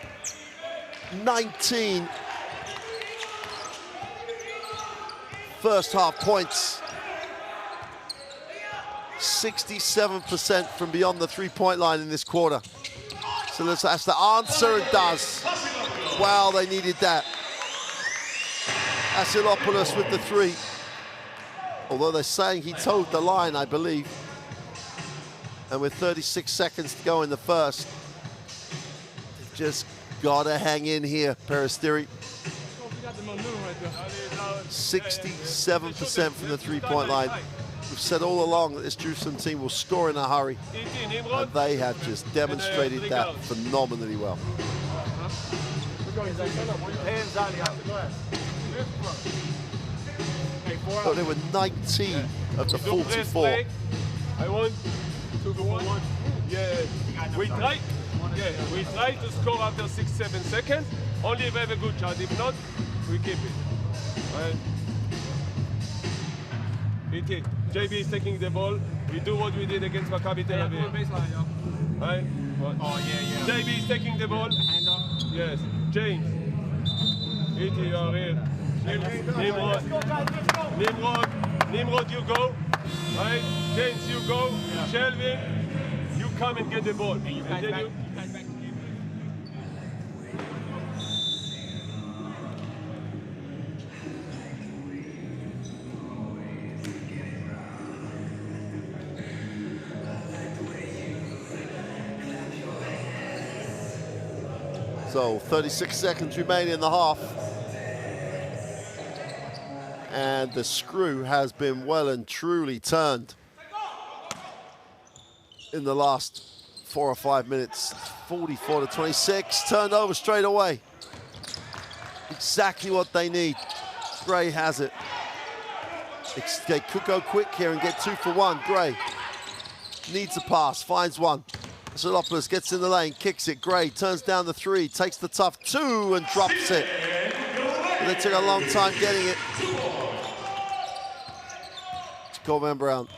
19 first half points. 67% from beyond the 3-point line in this quarter. So that's the answer, and does. Wow, they needed that. Asilopoulos with the 3. Although they're saying he towed the line, I believe. And with 36 seconds to go in the first, they've just gotta hang in here, Peristeri. 67% from the 3-point line. We've said all along that this Jerusalem team will score in a hurry, and they have just demonstrated that phenomenally well. But they were 19 of the 44. I want 2 for 1. Yeah, we try. Yeah, we try to score after 6-7 seconds. Only if we have a good shot. If not, we keep it. Right? JB is taking the ball. We do what we did against Maccabi Tel Aviv. Right? Oh yeah. JB is taking the ball. Yes. James. You are here. Nimrod, you go. Right? James, you go. Shelvin, you come and get the ball. And then you So 36 seconds remaining in the half. And the screw has been well and truly turned in the last 4 or 5 minutes. 44 to 26, turned over straight away. Exactly what they need. Gray has it. They could go quick here and get 2 for 1. Gray needs a pass, finds one. Zalopoulos gets in the lane, kicks it. Gray turns down the 3, takes the tough 2 and drops it. And they took a long time getting it. Coleman Brown.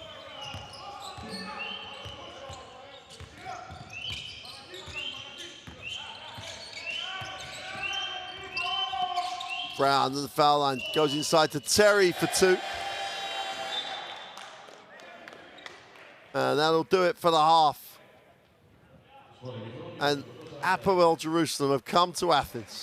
Brown to the foul line, goes inside to Terry for 2. And that'll do it for the half. And Hapoel Jerusalem have come to Athens.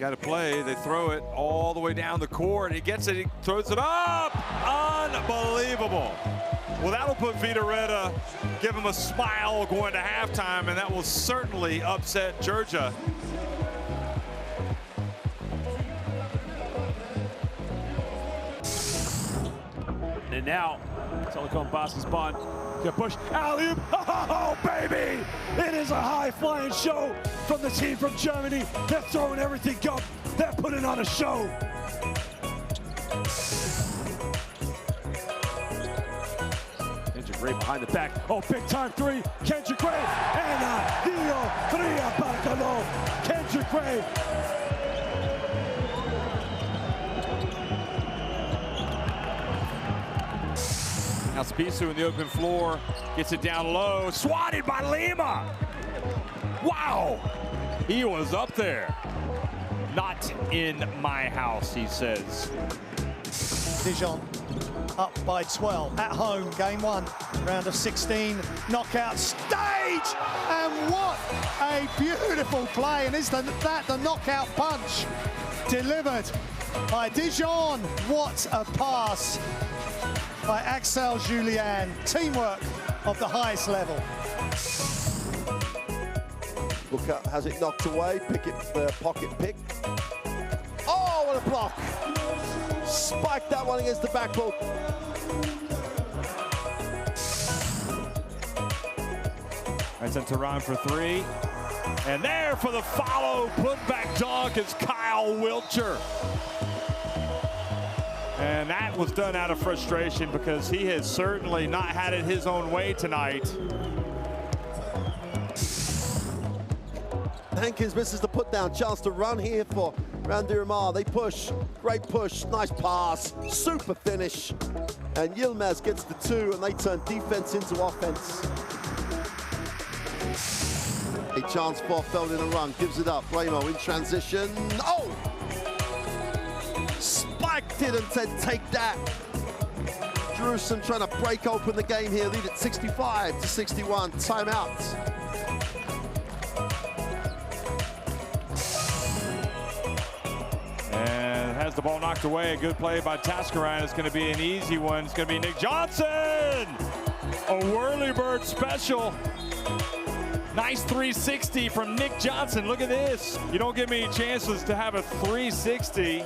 got to play. They throw it all the way down the court. He gets it. He throws it up. Unbelievable. Well, that'll put Vitoretta, give him a smile going to halftime, and that will certainly upset Georgia. And now, Telecom Basket's bond. Gonna push, alley-oop, oh baby! It is a high-flying show from the team from Germany. They're throwing everything up. They're putting on a show. Kendrick Gray behind the back. Oh, big time three. Kendrick Gray and Dio Tria Barcalo. Kendrick Gray. Now Spisu in the open floor, gets it down low, swatted by Lima. Wow, he was up there. Not in my house, he says. Dijon up by 12 at home, game 1, round of 16, knockout stage, and what a beautiful play, and is that the knockout punch delivered by Dijon? What a pass by Axel Julien. Teamwork of the highest level. Look up, has it knocked away, pick it, pocket pick. Oh, what a block. Spiked that one against the backboard. That's in Tehran for 3. And there for the follow, put-back dunk is Kyle Wilcher. And that was done out of frustration because he has certainly not had it his own way tonight. Hankins misses the put down. Chance to run here for Randirmar. They push. Great push. Nice pass. Super finish. And Yilmaz gets the 2, and they turn defense into offense. A chance for Feldin a run. Gives it up. Ramo in transition. Oh! Spiked it and said, take that. Jerusalem trying to break open the game here. Lead at 65-61. Timeout. And has the ball knocked away. A good play by Tascaran. It's going to be an easy one. It's going to be Nick Johnson. A whirlybird special. Nice 360 from Nick Johnson. Look at this. You don't give me chances to have a 360.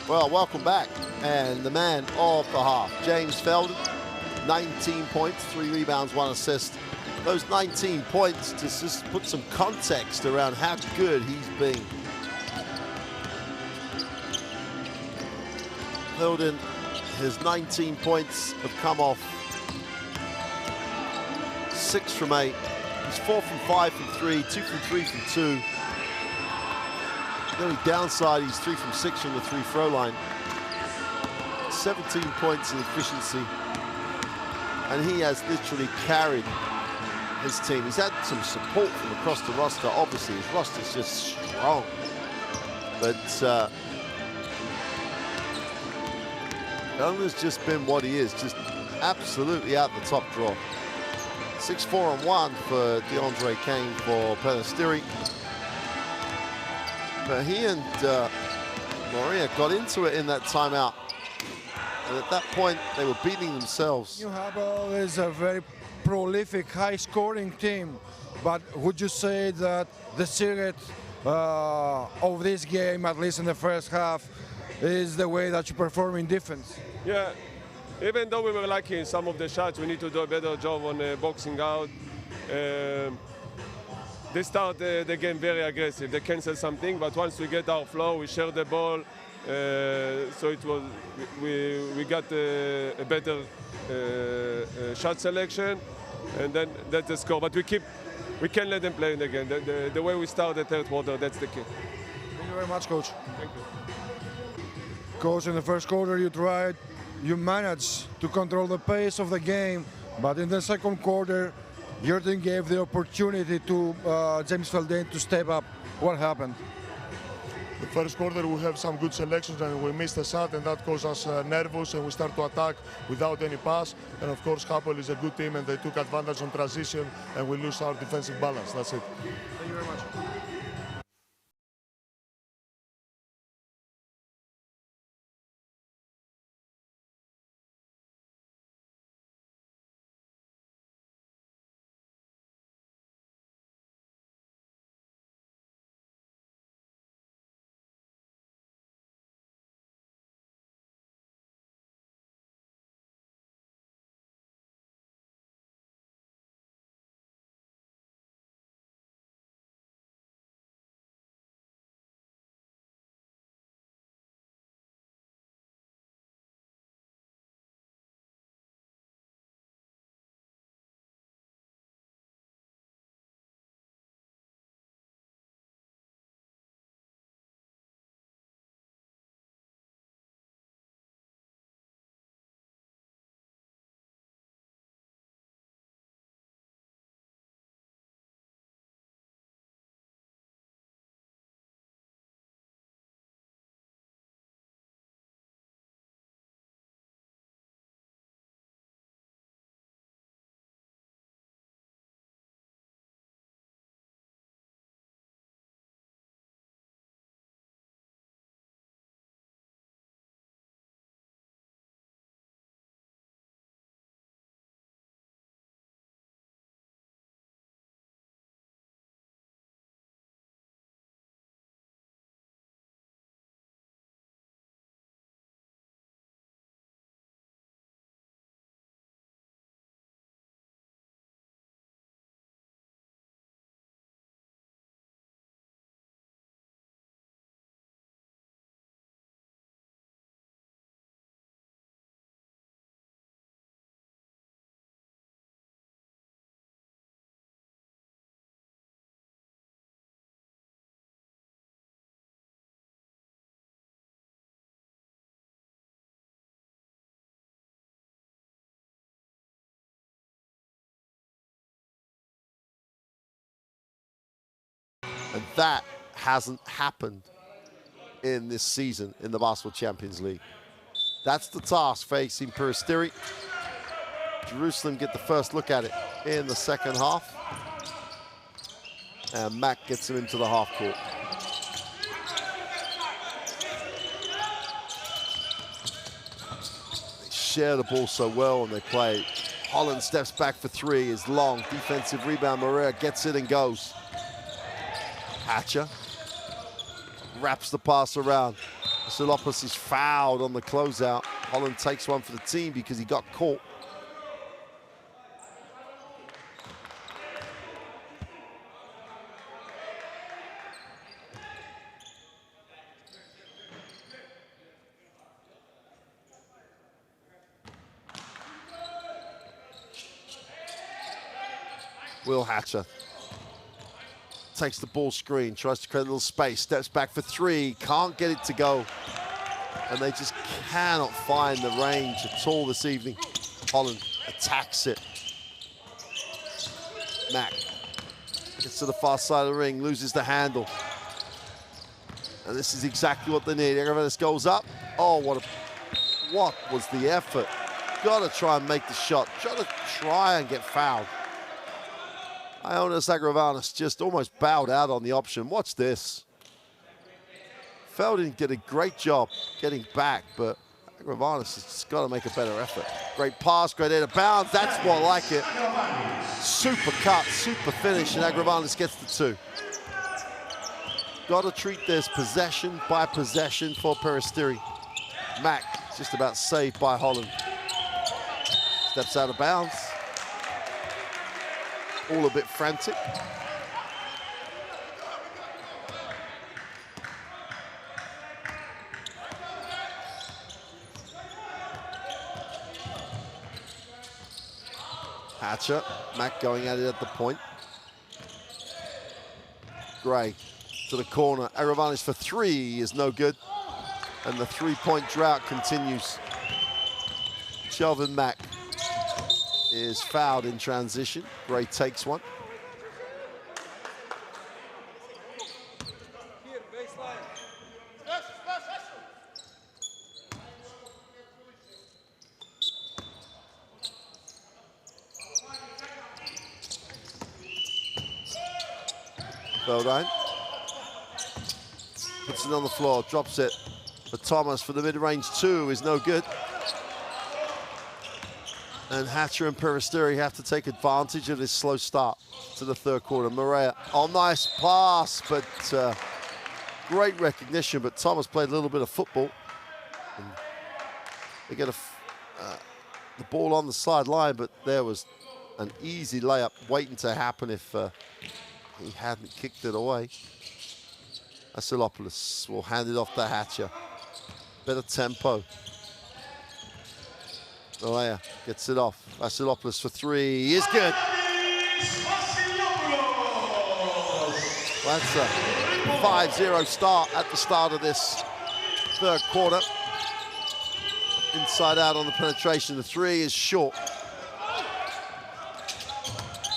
Well, welcome back. And the man of the half, James Feldin, 19 points, 3 rebounds, 1 assist. Those 19 points to just put some context around how good he's been. Feldin, his 19 points have come off 6 from 8. He's 4 from 5 from 3, 2 from 3 from 2. The only downside, he's 3 from 6 from the 3-throw line. 17 points in efficiency. And he has literally carried his team. He's had some support from across the roster. Obviously, his roster's just strong. But Feldin's just been what he is, just absolutely out the top draw. 6-4-1 for DeAndre Kane for Peristeri. But he and Maria got into it in that timeout. And at that point, they were beating themselves. Hapoel is a very prolific, high-scoring team. But would you say that the secret of this game, at least in the first half, is the way that you perform in defense? Yeah, even though we were lucky in some of the shots, we need to do a better job on boxing out. They start the game very aggressive. They cancel something, but once we get our flow, we share the ball. So it was we got a better shot selection, and then that's the score. But we can't let them play in the game. The way we start the third quarter, that's the key. Thank you very much, Coach. Thank you. Coach, in the first quarter you managed to control the pace of the game, but in the second quarter, your team gave the opportunity to James Felden to step up. What happened? The first quarter we have some good selections and we missed a shot, and that caused us nervous, and we start to attack without any pass. And of course Hapoel is a good team and they took advantage on transition and we lose our defensive balance. That's it. Thank you very much. And that hasn't happened in this season in the Basketball Champions League. That's the task facing Peristeri. Jerusalem get the first look at it in the second half. And Mac gets him into the half court. They share the ball so well and they play. Holland steps back for three, is long. Defensive rebound, Morea gets it and goes. Hatcher wraps the pass around. Silopoulos is fouled on the closeout. Holland takes one for the team because he got caught. Will Hatcher takes the ball screen, tries to create a little space, steps back for three, can't get it to go. And they just cannot find the range at all this evening. Holland attacks it. Mack gets to the far side of the ring, loses the handle. And this is exactly what they need. Agavelis goes up. Oh, what was the effort? Gotta try and make the shot. Gotta try and get fouled. Ioannis Agravanis just almost bowed out on the option. Watch this. Felden did a great job getting back, but Agravanis has just got to make a better effort. Great pass, great out of bounds. That's more like it. Super cut, super finish, and Agravanis gets the 2. Got to treat this possession by possession for Peristeri. Mack just about saved by Holland. Steps out of bounds. All a bit frantic. Hatcher, Mack going at it at the point. Gray to the corner. Agravanis for 3 is no good. And the 3-point drought continues. Shelvin Mack is fouled in transition. Gray takes one. Feldine puts it on the floor, drops it for Thomas for the mid-range 2 is no good. And Hatcher and Peristeri have to take advantage of this slow start to the 3rd quarter. Maria, oh, nice pass, but great recognition, but Thomas played a little bit of football. And they get the ball on the sideline, but there was an easy layup waiting to happen if he hadn't kicked it away. Vasilopoulos will hand it off to Hatcher. Better tempo. Malaya gets it off. Vasilopoulos for 3 is good. That's a 5-0 start at the start of this 3rd quarter. Inside out on the penetration. The 3 is short.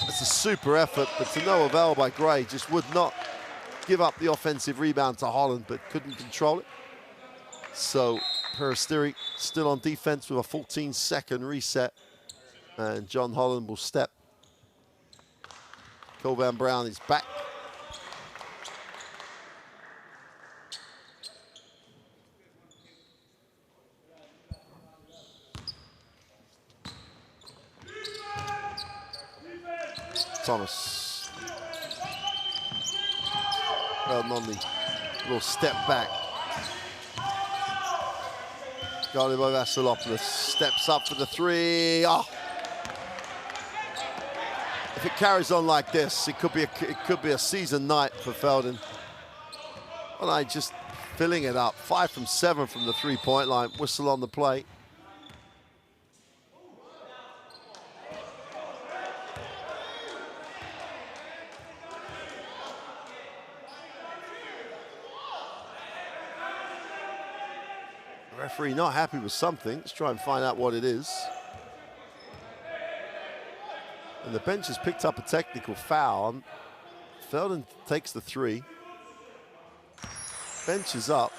It's a super effort, but to no avail by Gray. Just would not give up the offensive rebound to Holland, but couldn't control it. So Peristeri still on defense with a 14-second reset. And John Holland will step. Cole Van Brown is back. Thomas. Well, on the little step back. Guarded by Vasilopoulos. Steps up for the 3. Oh. If it carries on like this, it could be a season night for Feldin. Well, I just filling it up. 5 from 7 from the 3-point line. Whistle on the play. Referee not happy with something. Let's try and find out what it is. And the bench has picked up a technical foul. Feldin takes the 3. Bench is up.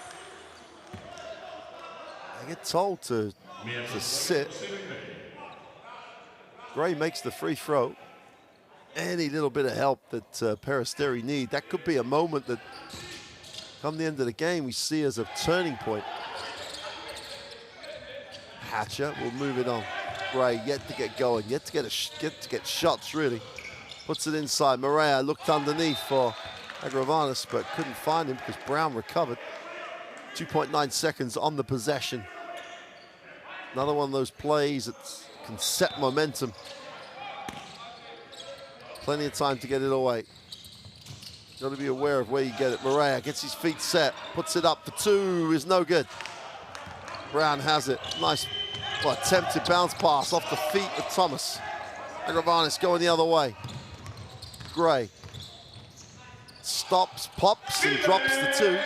I get told to sit. Gray makes the free throw. Any little bit of help that Peristeri need. That could be a moment that, come the end of the game, we see as a turning point. Hatcher will move it on. Gray yet to get going, yet to get shots really. Puts it inside. Maria looked underneath for Agravanis, but couldn't find him because Brown recovered. 2.9 seconds on the possession. Another one of those plays that can set momentum. Plenty of time to get it away. Got to be aware of where you get it. Maria gets his feet set, puts it up for 2, is no good. Brown has it. Nice, attempted bounce pass off the feet of Thomas. Agravanis going the other way. Gray stops, pops, and drops the 2.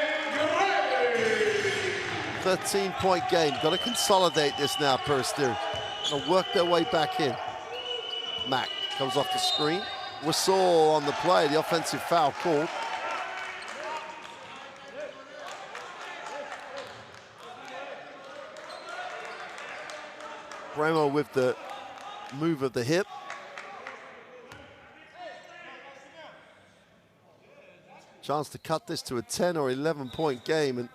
13-point game. Got to consolidate this now, Peristeri. Gonna work their way back in. Mack comes off the screen. Whistle on the play. The offensive foul called. Bremo with the move of the hip. Chance to cut this to a 10 or 11-point game, and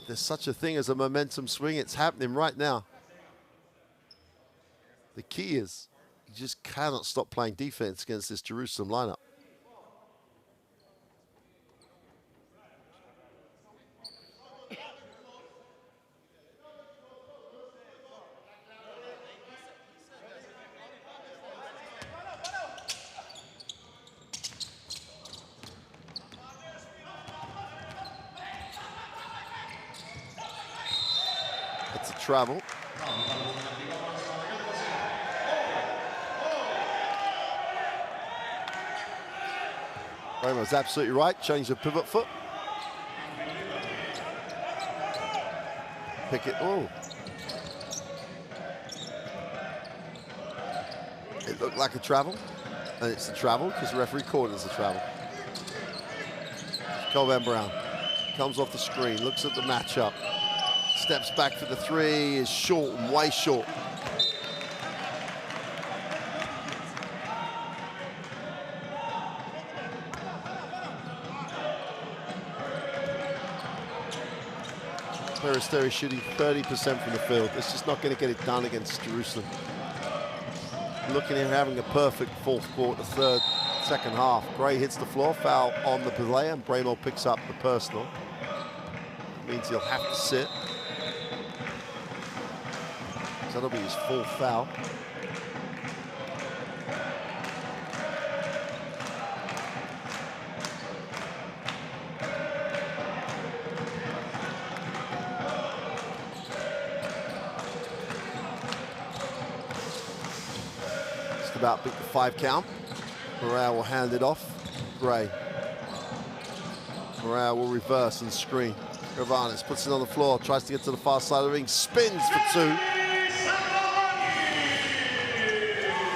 there's such a thing as a momentum swing. It's happening right now. The key is you just cannot stop playing defense against this Jerusalem lineup. It's a travel. Raymond's absolutely right. Change the pivot foot. Pick it. Oh. It looked like a travel, and it's a travel because the referee called it as a travel. Colvan Brown comes off the screen, looks at the matchup, steps back for the three, is short and way short. Peristeri shooting 30% from the field. It's just not going to get it done against Jerusalem. Looking at having a perfect fourth quarter, second half. Gray hits the floor, foul on the play, and Bramo picks up the personal. Means he'll have to sit. So that'll be his fourth foul. About beat the 5 count. Morale will hand it off. Gray. Morale will reverse and screen. Gravanis puts it on the floor, tries to get to the far side of the ring, spins for 2.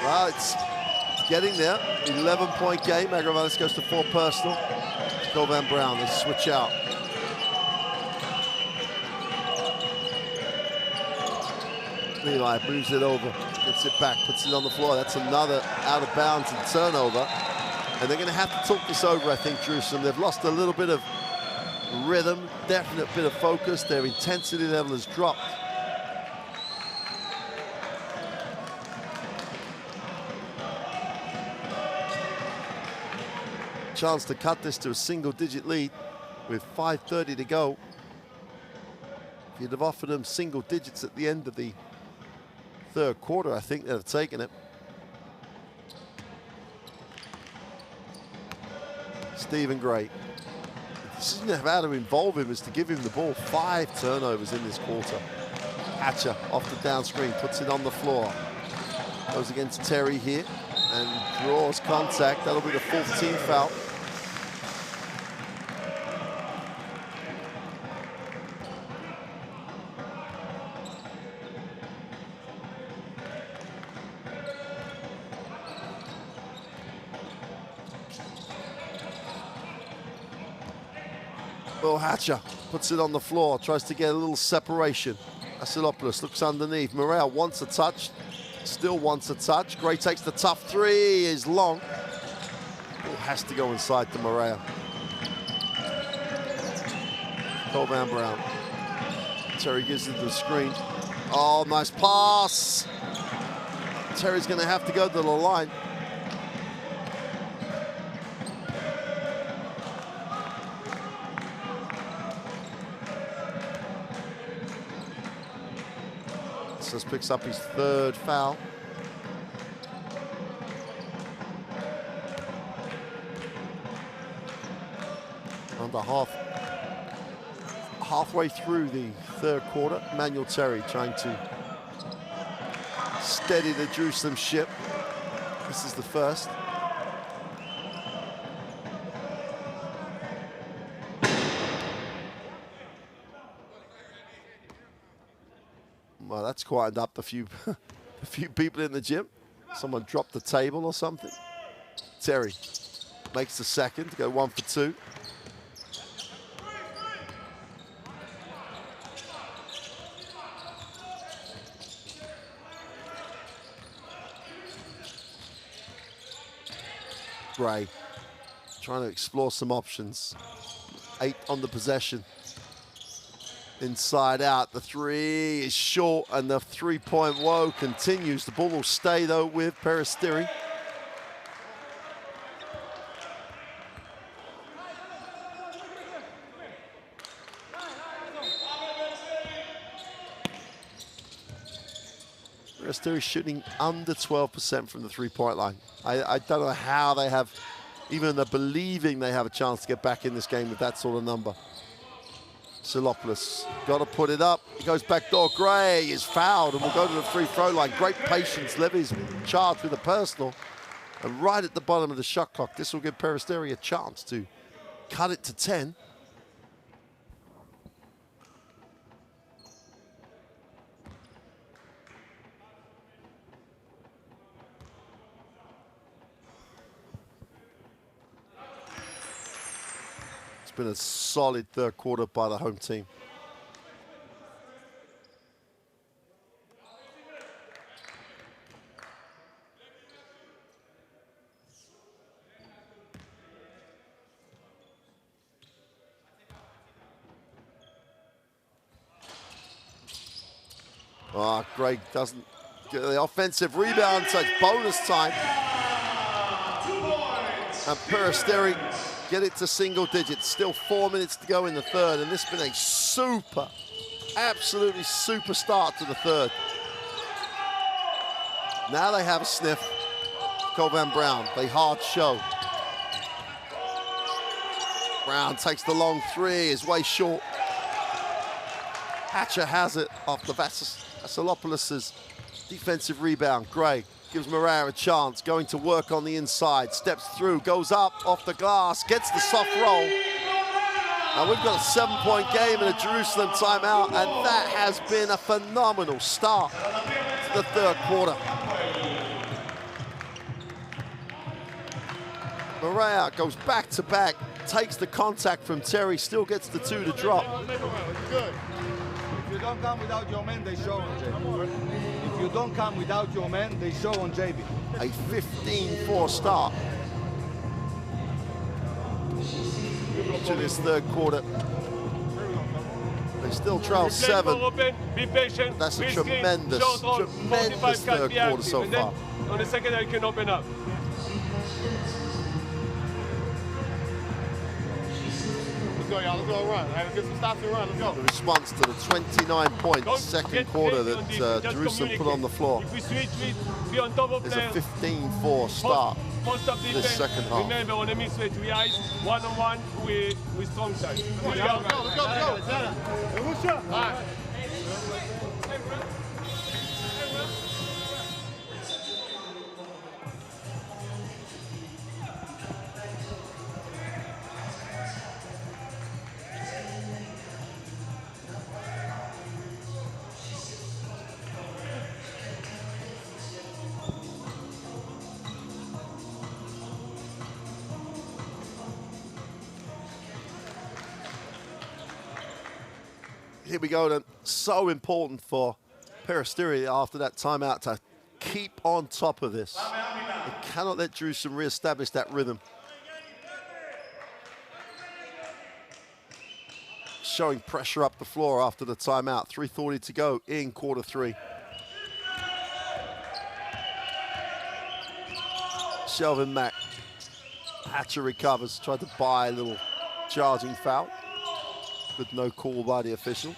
Well, it's getting there. 11-point game. Gravanis goes to 4 personal. Colvan Brown, they switch out. Levi moves it over. Gets it back, puts it on the floor. That's another out of bounds and turnover. And they're going to have to talk this over, I think, Jerusalem. They've lost a little bit of rhythm, definite bit of focus. Their intensity level has dropped. Chance to cut this to a single-digit lead with 5:30 to go. If you'd have offered them single digits at the end of the third quarter, I think they'd have taken it. Stephen Gray. The decision of how to involve him is to give him the ball. 5 turnovers in this quarter. Hatcher off the down screen, puts it on the floor. Goes against Terry here and draws contact. That'll be the 4th team foul. Hatcher puts it on the floor, tries to get a little separation. Asilopoulos looks underneath. Morale wants a touch, still wants a touch. Gray takes the tough 3, is long. Ball has to go inside to Morale. Colvan Brown. Terry gives it the screen. Oh, nice pass. Terry's going to have to go to the line. Just picks up his 3rd foul. Under halfway through the 3rd quarter, Manuel Terry trying to steady the Jerusalem ship. This is the first. Well, that's quieted up a few people in the gym. Someone dropped the table or something. Terry makes the 2nd to go 1 for 2. Gray trying to explore some options. 8 on the possession. Inside out, the three is short, and the three-point woe continues. The ball will stay, though, with Peristeri. Peristeri shooting under 12% from the three-point line. I don't know how they have, even they're believing they have a chance to get back in this game with that sort of number. Silopoulos got to put it up. He goes backdoor. Gray is fouled and will go to the free throw line. Great patience. Levy's charged with a personal. And right at the bottom of the shot clock, this will give Peristeri a chance to cut it to 10. Been a solid third quarter by the home team. Oh, Greg doesn't get the offensive rebound, so it's bonus time. And Peristeri get it to single digits. Still 4 minutes to go in the third, and this has been a super, absolutely super start to the third. Now they have a sniff. Coban Brown, they hard show. Brown takes the long three, is way short. Hatcher has it off the Vasilopoulos' defensive rebound. Gray gives Moreira a chance, going to work on the inside, steps through, goes up, off the glass, gets the soft roll. And we've got a 7-point game and a Jerusalem timeout, and that has been a phenomenal start to the third quarter. Moreira goes back to back, takes the contact from Terry, still gets the two to drop. If you don't come without your man, they show on JB. If you don't come without your man, they show on JB. A 15-4 start to this third quarter. They still trail 7. Be patient. That's a tremendous third quarter so far. On the second, you can open up. Let's go, y'all. Let's go run. Let's get some stops and run. Let's go. The response to the 29-point second quarter that Jerusalem put on the floor If we switch, be on top of is a 15-4 start this second half. Remember, on the mid-switch, we ice one-on-one with strong side. Let's go, let's go, let's go. Good shot. All right. Here we go then. So important for Peristeri after that timeout to keep on top of this. They cannot let Jerusalem re-establish that rhythm. Showing pressure up the floor after the timeout. 3:40 to go in quarter three. Shelvin Mack. Hatcher recovers, tried to buy a little charging foul, with no call by the official.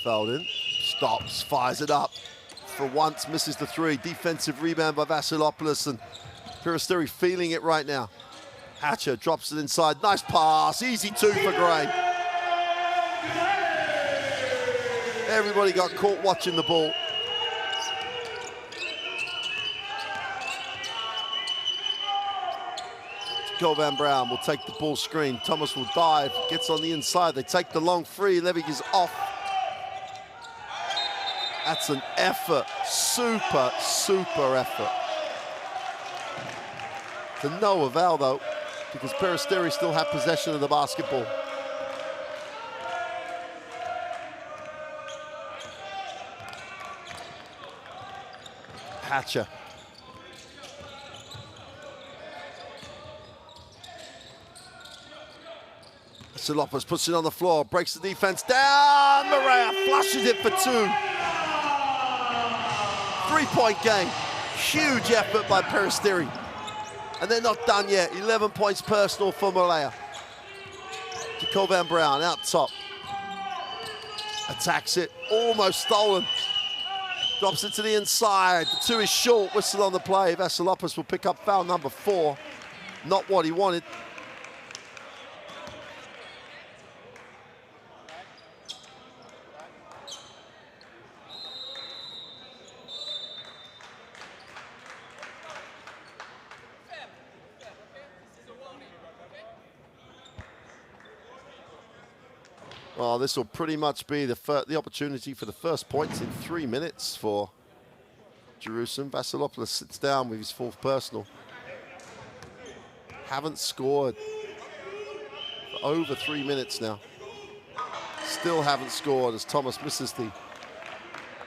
Fouled in, stops, fires it up. For once, misses the three. Defensive rebound by Vasilopoulos, and Peristeri feeling it right now. Hatcher drops it inside, nice pass, easy two for Gray. Everybody got caught watching the ball. Coban Brown will take the ball screen. Thomas will dive, gets on the inside. They take the long free. Levy is off. That's an effort, super, super effort. To no avail though, because Peristeri still had possession of the basketball. Hatcher. Vasilopoulos puts it on the floor, breaks the defense down. Morea flushes it for 2. 3-point game. Huge effort by Peristeri. And they're not done yet. 11 points personal for Morea. Jacob Brown out top. Attacks it, almost stolen. Drops it to the inside. The 2 is short, whistle on the play. Vasilopoulos will pick up foul number 4. Not what he wanted. Well, this will pretty much be the opportunity for the first points in 3 minutes for Jerusalem. Vasilopoulos sits down with his 4th personal. Haven't scored for over 3 minutes now. Still haven't scored as Thomas misses the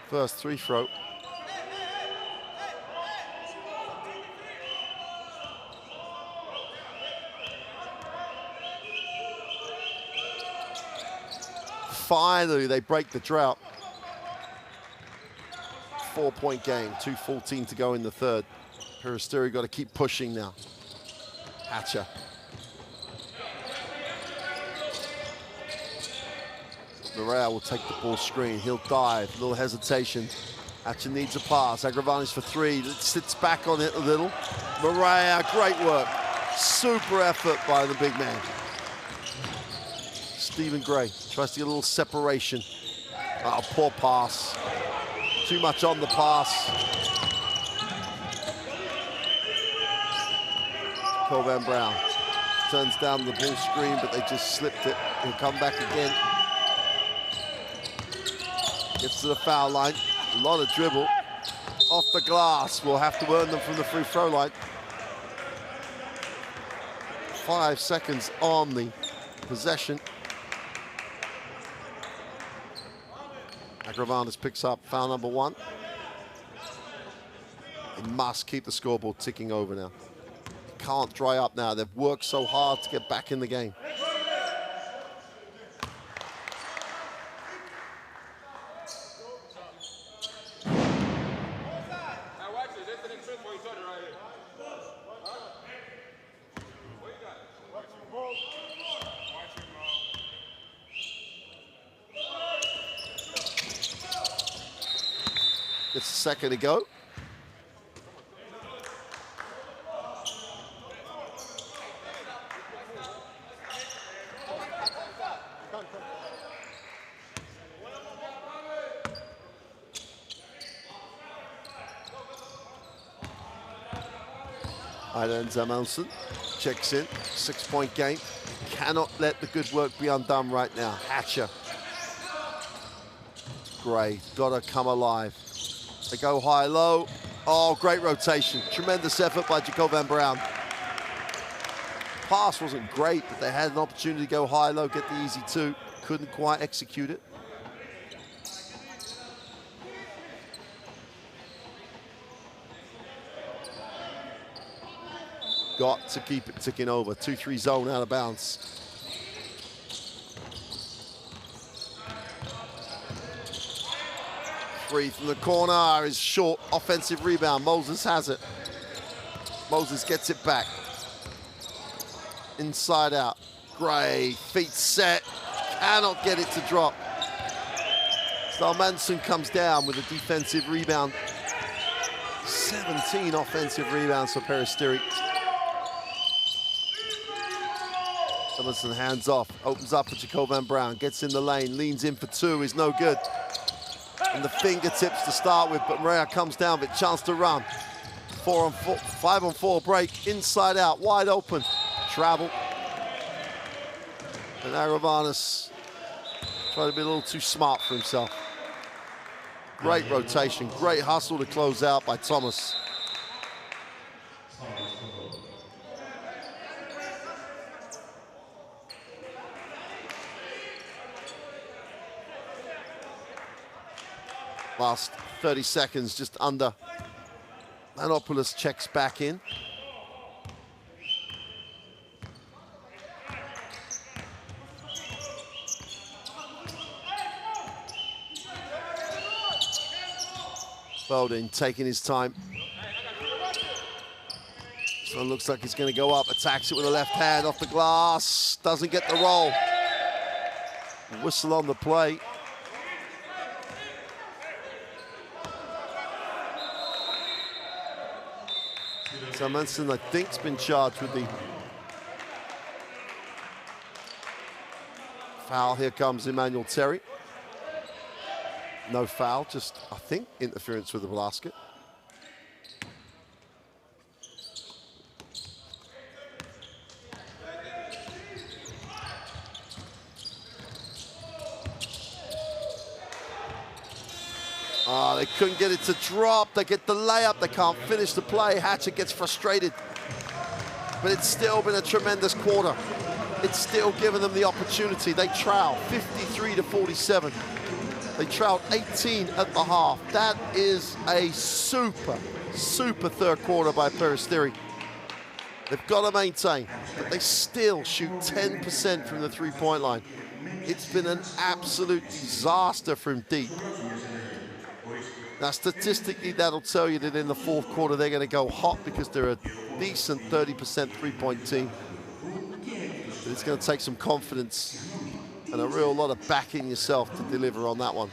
first 3 throw. Finally, they break the drought. 4-point game, 2:14 to go in the 3rd. Peristeri got to keep pushing now. Hatcher. Morea will take the ball screen. He'll dive, a little hesitation. Hatcher needs a pass. Agravanis for 3. It sits back on it a little. Morea, great work. Super effort by the big man. Stephen Gray tries to get a little separation. Oh, poor pass. Too much on the pass. Jacob Brown turns down the ball screen, but they just slipped it. He'll come back again. Gets to the foul line. A lot of dribble. Off the glass. We'll have to earn them from the free throw line. 5 seconds on the possession. Agravanis picks up foul number 1. They must keep the scoreboard ticking over now. Can't dry up now. They've worked so hard to get back in the game. It's a second to go. Aydan Zamelson checks in. 6-point game. Cannot let the good work be undone right now. Hatcher. Gray, gotta come alive. They go high-low. Oh, great rotation. Tremendous effort by Jacob Brown. Pass wasn't great, but they had an opportunity to go high-low, get the easy 2. Couldn't quite execute it. Got to keep it ticking over. 2-3 zone out of bounds. Free from the corner is short. Offensive rebound. Moses has it. Moses gets it back. Inside out. Gray, feet set. Cannot get it to drop. Salmanson comes down with a defensive rebound. 17 offensive rebounds for Peristeri. Salmanson hands off. Opens up for Jacob Brown. Gets in the lane. Leans in for 2. Is no good. And the fingertips to start with, but Morea comes down with a chance to run. 4-on-4, 5-on-4 break, inside out, wide open. Travel. And Agravanis tried to be a little too smart for himself. Great rotation, great hustle to close out by Thomas. Last 30 seconds, just under. Manopoulos checks back in. Bowden taking his time. This one looks like he's going to go up, attacks it with a left hand off the glass, doesn't get the roll. Whistle on the play. Samuelsson, I think, has been charged with the foul. Here comes Emmanuel Terry. No foul, just, I think, interference with the basket. They couldn't get it to drop. They get the layup. They can't finish the play. Hatchett gets frustrated. But it's still been a tremendous quarter. It's still given them the opportunity. They trail 53-47. They trailed 18 at the half. That is a super, super third quarter by Peristeri. They've got to maintain, but they still shoot 10% from the three-point line. It's been an absolute disaster from deep. Now, statistically, that'll tell you that in the fourth quarter, they're going to go hot because they're a decent 30% three-point team. But it's going to take some confidence and a real lot of backing yourself to deliver on that one.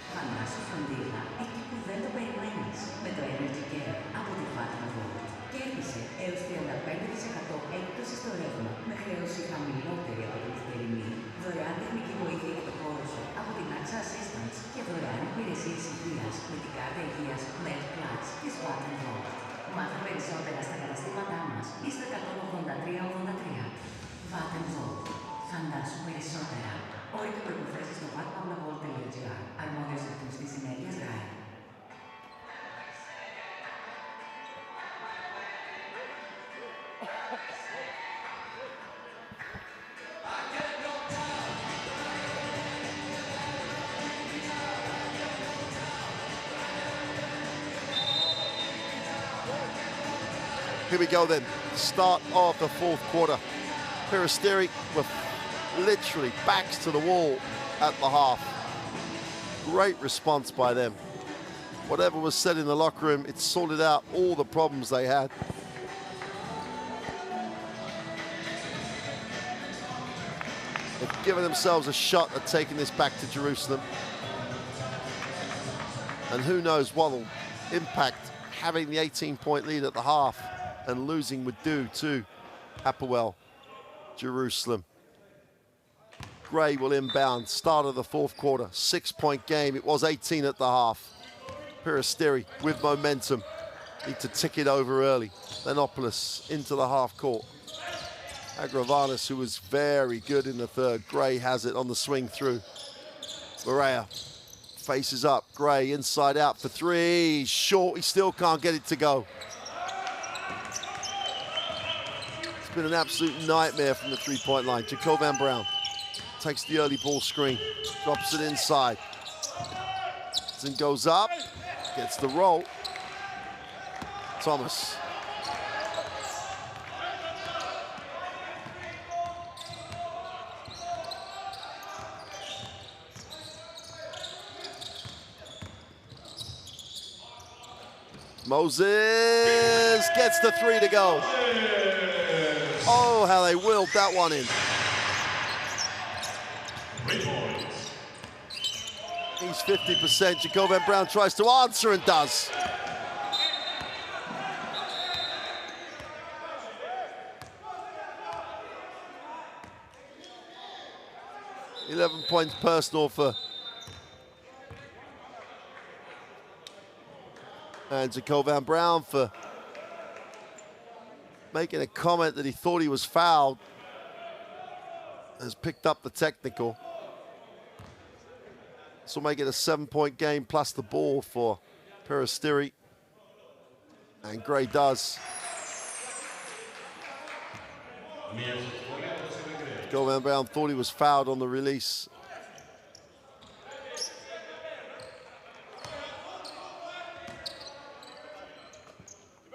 Here we go then, start of the fourth quarter. Peristeri were literally backs to the wall at the half. Great response by them. Whatever was said in the locker room, it sorted out all the problems they had. They've given themselves a shot at taking this back to Jerusalem. And who knows what will impact having the 18-point lead at the half and losing would do to Hapoel Jerusalem. Gray will inbound, start of the fourth quarter, 6-point game. It was 18 at the half. Peristeri with momentum, need to tick it over early. Lenopoulos into the half court. Agravanis, who was very good in the third. Gray has it on the swing through. Berea faces up. Gray inside out for three. Short, he still can't get it to go. It's been an absolute nightmare from the three-point line. Jacovan Brown takes the early ball screen, drops it inside. Then goes up, gets the roll. Thomas. Moses gets the three to go. Oh, how they willed that one in. He's 50%. Jacovan Brown tries to answer and does. $11 points personal for and Jacovan Brown for making a comment that he thought he was fouled. Has picked up the technical. This will make it a 7-point game plus the ball for Peristeri. And Gray does. Jacovan Brown thought he was fouled on the release.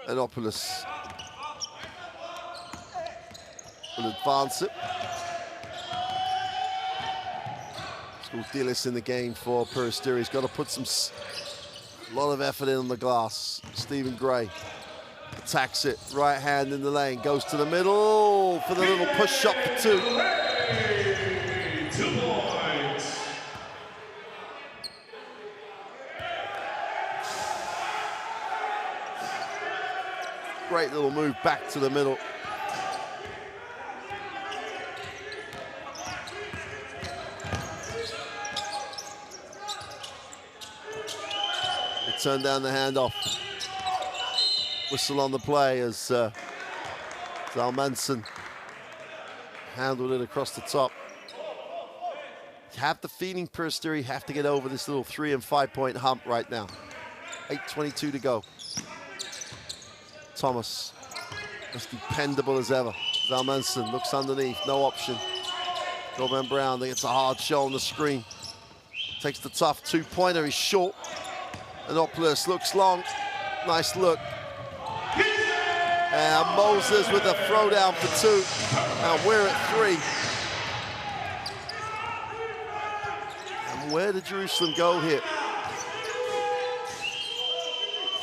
Lenopoulos will advance it. Dillis in the game for Peristeri. He's got to put some A lot of effort in on the glass. Stephen Gray attacks it, right hand in the lane, goes to the middle for the little push shot for 2. 2 points. Great little move back to the middle. They turn down the handoff. Whistle on the play as Zalmanson handled it across the top. You have the feeling Peristeri have to get over this little 3- and 5-point hump right now. 8:22 to go. Thomas, as dependable as ever. Zalmanson looks underneath, no option. Govan Brown, they gets a hard show on the screen. Takes the tough 2-pointer, he's short. Anopoulos looks long, nice look. And Moses with a throwdown for 2. And we're at 3. And where did Jerusalem go here?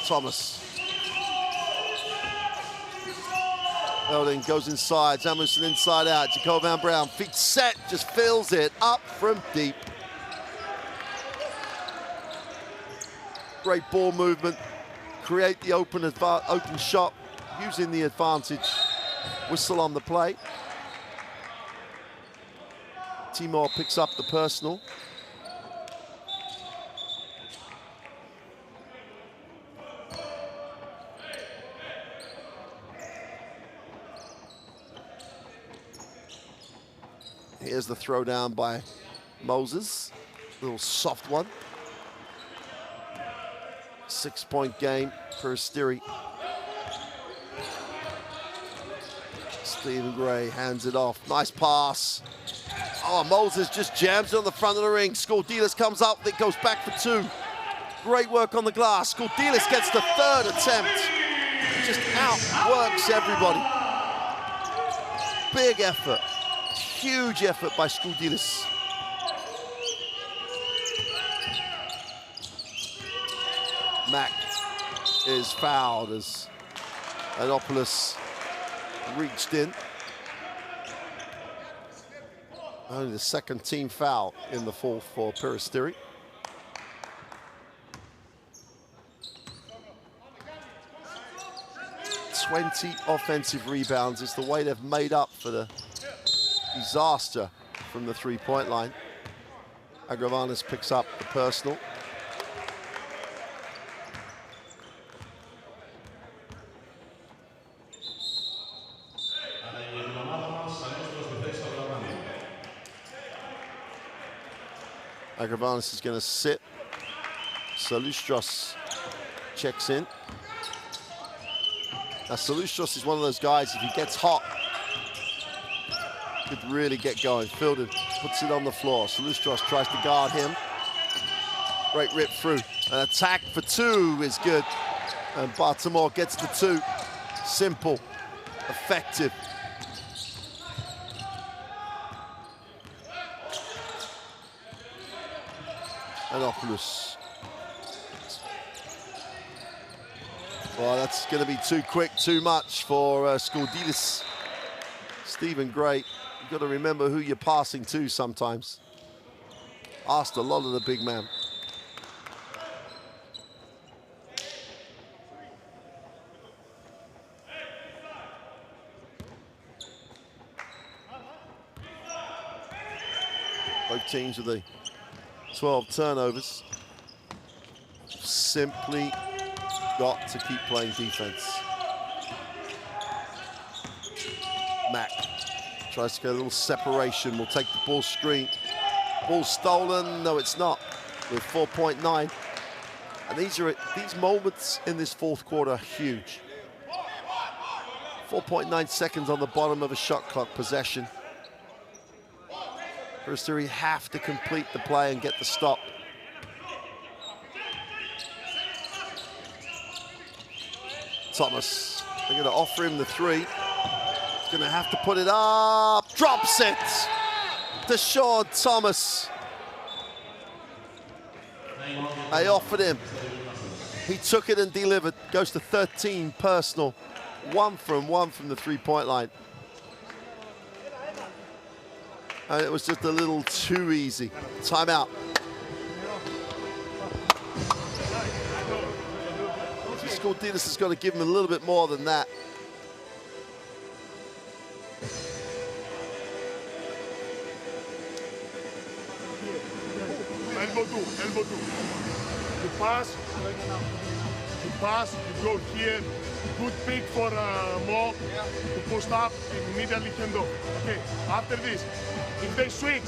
Thomas. Eldon goes inside, Samuelson inside out, Jacob Brown, feet set, just fills it up from deep. Great ball movement, create the open shot, using the advantage. Whistle on the play. Timor picks up the personal. Here's the throwdown by Moses, little soft one. 6-point game for Peristeri. Stephen Gray hands it off. Nice pass. Oh, Moses just jams it on the front of the ring. Skordelis comes up, it goes back for 2. Great work on the glass. Skordelis gets the 3rd attempt. Just outworks everybody. Big effort. Huge effort by Skordelis. Mack is fouled as Anopoulos reached in. Only the 2nd team foul in the 4th for Peristeri. "20 offensive rebounds is the way they've made up for the disaster from the 3-point line. Agravanis picks up the personal. Agravanis is going to sit. Salustros checks in. Now Salustros is one of those guys, if he gets hot, could really get going. Fielded puts it on the floor. Salustros tries to guard him. Great rip through. An attack for 2 is good. And Baltimore gets the 2. Simple, effective. Anopoulos. Well, that's going to be too quick, too much for Skordelis. Stephen Gray, you've got to remember who you're passing to sometimes. Asked a lot of the big man. Both teams with the 12 turnovers. Simply got to keep playing defense. Mack tries to get a little separation, will take the ball screen. Ball stolen, no it's not, with 4.9. And these moments in this 4th quarter are huge. 4.9 seconds on the bottom of a shot clock possession. Peristeri have to complete the play and get the stop. Thomas, they're going to offer him the 3. He's going to have to put it up. Drops it. Deshaun Thomas. They offered him He took it and delivered. Goes to 13 personal. 1 from 1 from the three-point line. And it was just a little too easy. Timeout. Skordinas has got to give him a little bit more than that. Elbow two. You pass, you go here. Good pick for Mo to post up and immediately hand off. Okay, after this, if they switch,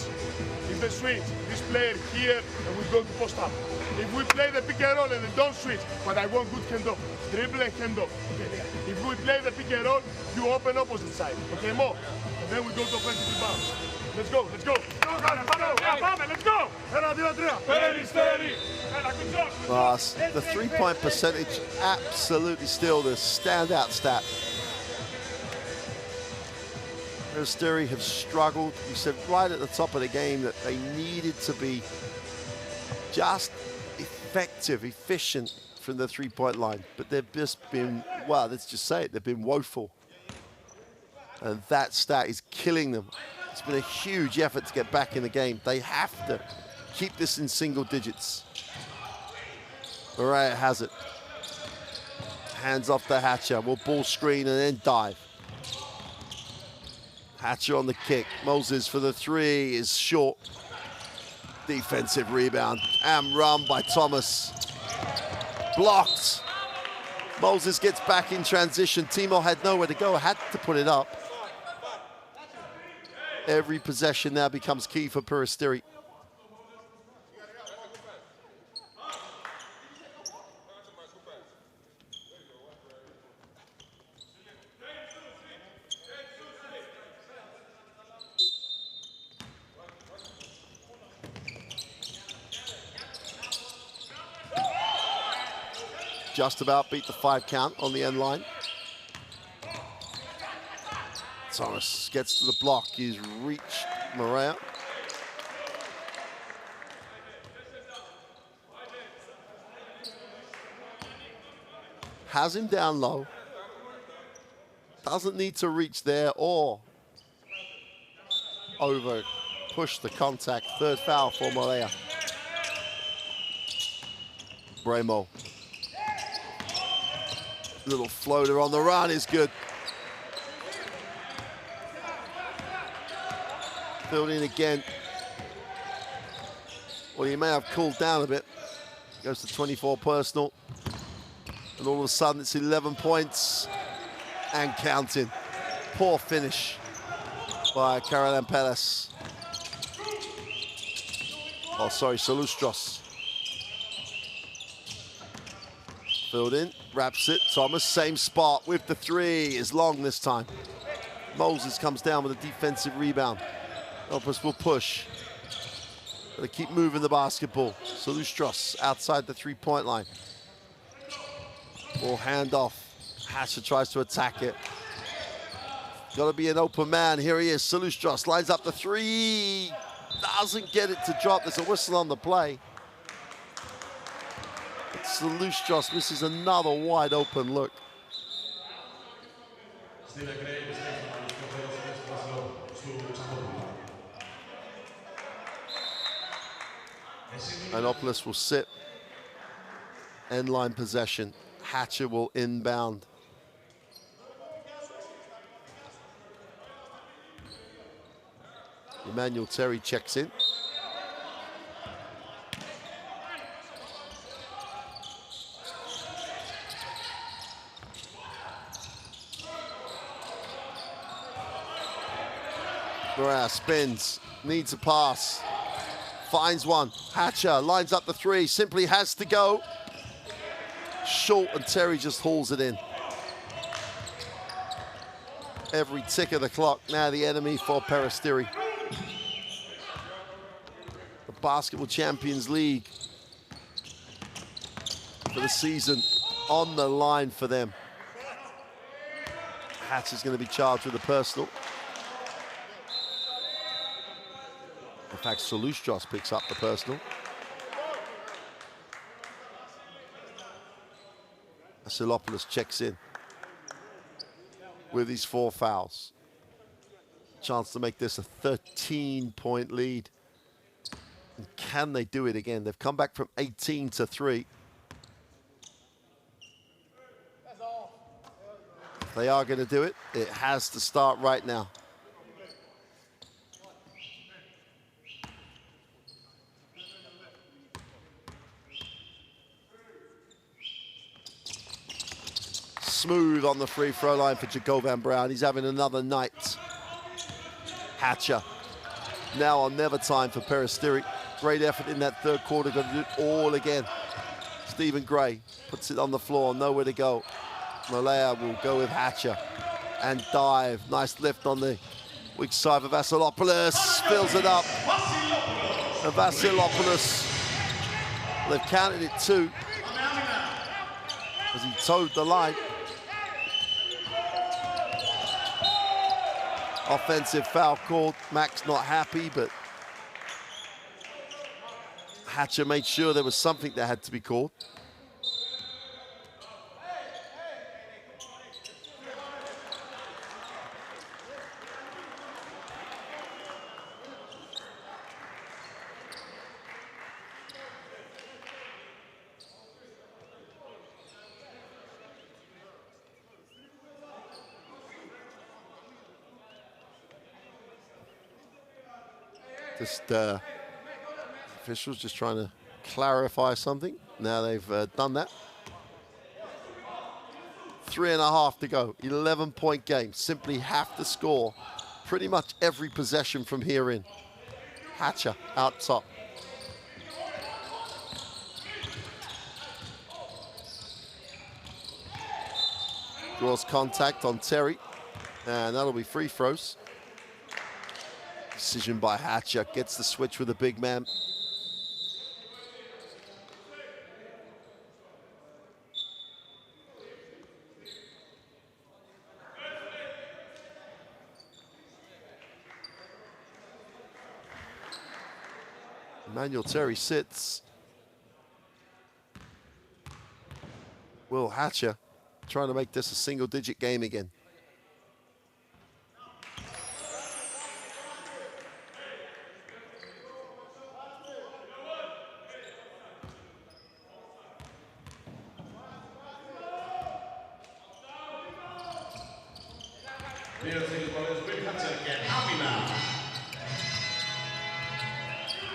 this player here and we go to post up. If we play the pick and roll and they don't switch, but I want good hand off, dribble and hand off. Okay. If we play the pick and roll, you open opposite side. Okay, Mo? And then we go to offensive rebound. Let's go. Let's go, Peristeri. The three-point percentage, absolutely still the standout stat. Peristeri have struggled. We said right at the top of the game that they needed to be just effective, efficient from the three-point line. But they've just been, well, let's just say it, they've been woeful. And that stat is killing them. It's been a huge effort to get back in the game. They have to keep this in single digits. Mariah has it. Hands off to Hatcher. Will ball screen and then dive. Hatcher on the kick. Moses for the three is short. Defensive rebound and run by Thomas. Blocked. Moses gets back in transition. Timo had nowhere to go, had to put it up. Every possession now becomes key for Peristeri. Just about beat the 5 count on the end line. Thomas gets to the block. He's reached Morea. Has him down low. Doesn't need to reach there or over push the contact. Third foul for Morea. Bremo. Little floater on the run is good. Fielding again. Well, he may have cooled down a bit. Goes to 24 personal. And all of a sudden it's 11 points and counting. Poor finish by Caroline Perez. Oh, sorry, Salustros. Filled in, wraps it. Thomas, same spot with the three, is long this time. Moses comes down with a defensive rebound. Elpis will push. Gotta keep moving the basketball. Salustros outside the three-point line. Ball hand off. Hatcher tries to attack it. Gotta be an open man. Here he is, Salustros lines up the three. Doesn't get it to drop. There's a whistle on the play. Salustros misses another wide open look. Anopoulos will sit. End line possession. Hatcher will inbound. Emmanuel Terry checks in. Morea spins, needs a pass, finds one. Hatcher lines up the three, simply has to go. Short, and Terry just hauls it in. Every tick of the clock, now the enemy for Peristeri. The Basketball Champions League for the season on the line for them. Hatcher's going to be charged with a personal. In fact, Salustros picks up the personal. Vasilopoulos checks in with his 4 fouls. Chance to make this a 13-point lead. And can they do it again? They've come back from 18 to 3. If they are going to do it, it has to start right now. Smooth on the free throw line for Jacovan Brown. He's having another night. Hatcher. Now or never time for Peristeri. Great effort in that third quarter. Got to do it all again. Stephen Gray puts it on the floor. Nowhere to go. Malaya will go with Hatcher and dive. Nice lift on the weak side for Vasilopoulos. Fills it up. And Vasilopoulos, they've counted it 2 as he towed the line. Offensive foul called. Mac's not happy, but Hatcher made sure there was something that had to be called. Officials just trying to clarify something. Now they've done that. 3.5 to go. 11-point game. Simply have to score pretty much every possession from here in. Hatcher out top. Draws contact on Terry. And that'll be free throws. Decision by Hatcher. Gets the switch with a big man. Emmanuel Terry sits. Will Hatcher trying to make this a single-digit game again.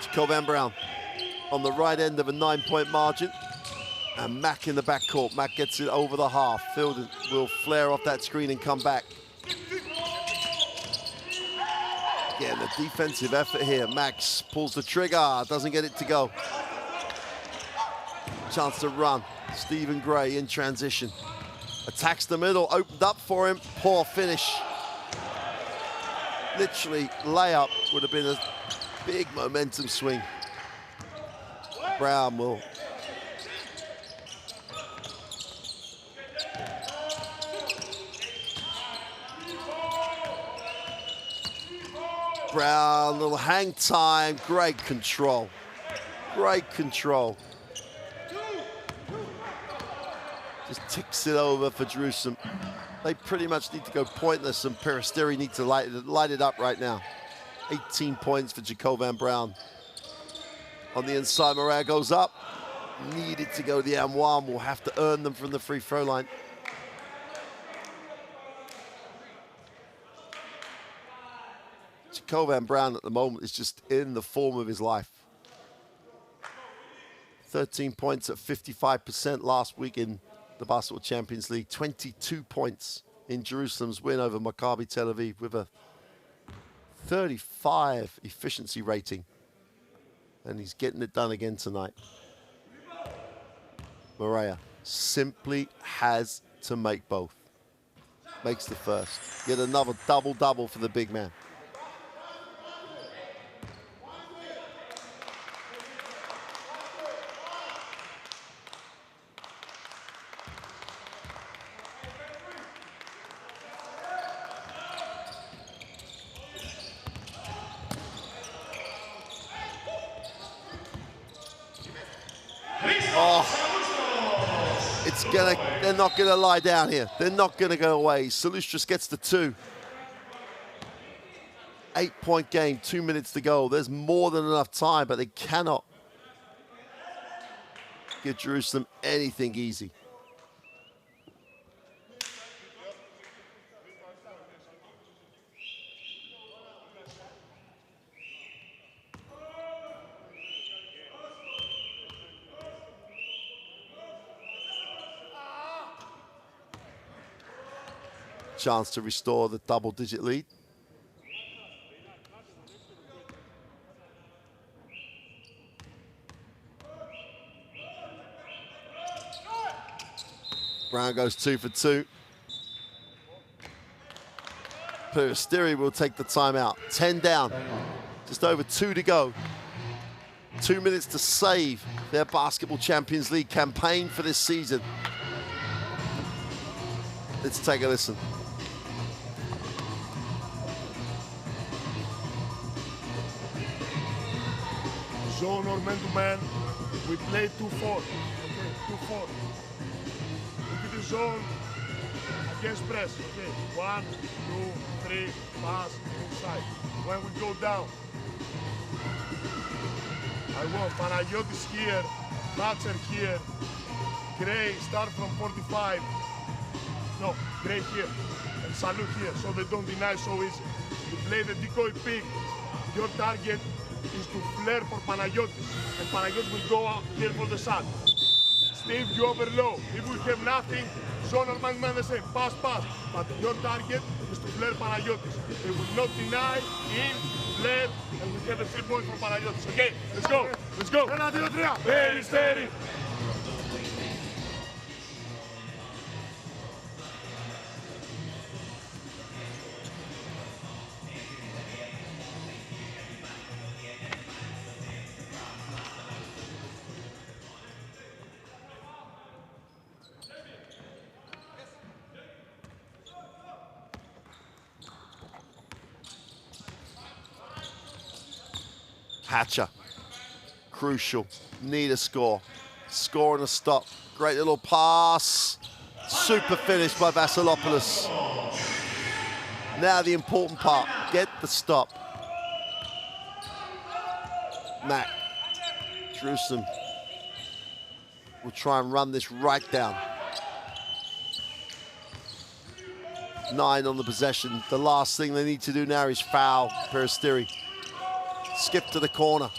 Jacovan Brown on the right end of a 9-point margin. And Mac in the backcourt. Mac gets it over the half. Fielder will flare off that screen and come back. Again, the defensive effort here. Max pulls the trigger, doesn't get it to go. Chance to run. Stephen Gray in transition. Attacks the middle, opened up for him. Poor finish. Literally, layup would have been a big momentum swing. Brown will Brown, little hang time, great control. Great control. Just ticks it over for Jerusalem. They pretty much need to go pointless, and Peristeri need to light it up right now. 18 points for Jacovan Brown. On the inside, Morea goes up. Needed to go the and one. Will have to earn them from the free throw line. Jacovan Brown at the moment is just in the form of his life. 13 points at 55% last week in the Basketball Champions League. 22 points in Jerusalem's win over Maccabi Tel Aviv with a 35 efficiency rating. And he's getting it done again tonight. Morea simply has to make both. Makes the first. Yet another double-double for the big man. They're not gonna lie down here. They're not gonna go away. Salustris gets the 2. 8-point game, 2 minutes to go. There's more than enough time, but they cannot give Jerusalem anything easy. Chance to restore the double-digit lead. Brown goes 2 for 2. Peristeri will take the timeout. 10 down, just over 2 to go. 2 minutes to save their Basketball Champions League campaign for this season. Let's take a listen. Zone or man-to-man, we play 2-4. Okay, 2-4. Into the zone, against press. Okay, 1, 2, 3, pass, inside. When we go down, I want Panagiotis here, Thatcher here, Gray start from 45. No, Gray here, and Salou here, so they don't deny so easy. You play the decoy pick, your target is to flare for Panagiotis, and Panagiotis will go out here for the shot. Steve, you overload. If we have nothing, zone or man the same, pass, pass. But your target is to flare Panagiotis. They will not deny, in, flare, and we have a 3 points for Panagiotis. Okay, let's go, let's go. Peristeri. Hatcher, crucial, need a score. Score and a stop. Great little pass. Super finish by Vasilopoulos. Now the important part, get the stop. Mac, Jerusalem will try and run this right down. 9 on the possession. The last thing they need to do now is foul Peristeri. Skip to the corner.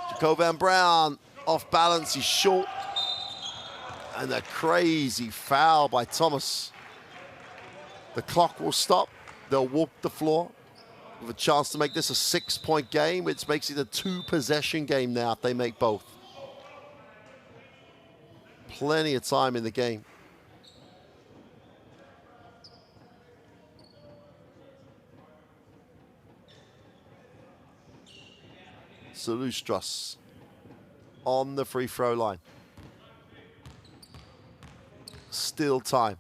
Jacoban Brown off balance, he's short. And a crazy foul by Thomas. The clock will stop. They'll walk the floor with a chance to make this a 6-point game, which makes it a 2-possession game now if they make both. Plenty of time in the game. Salustris on the free throw line. Still time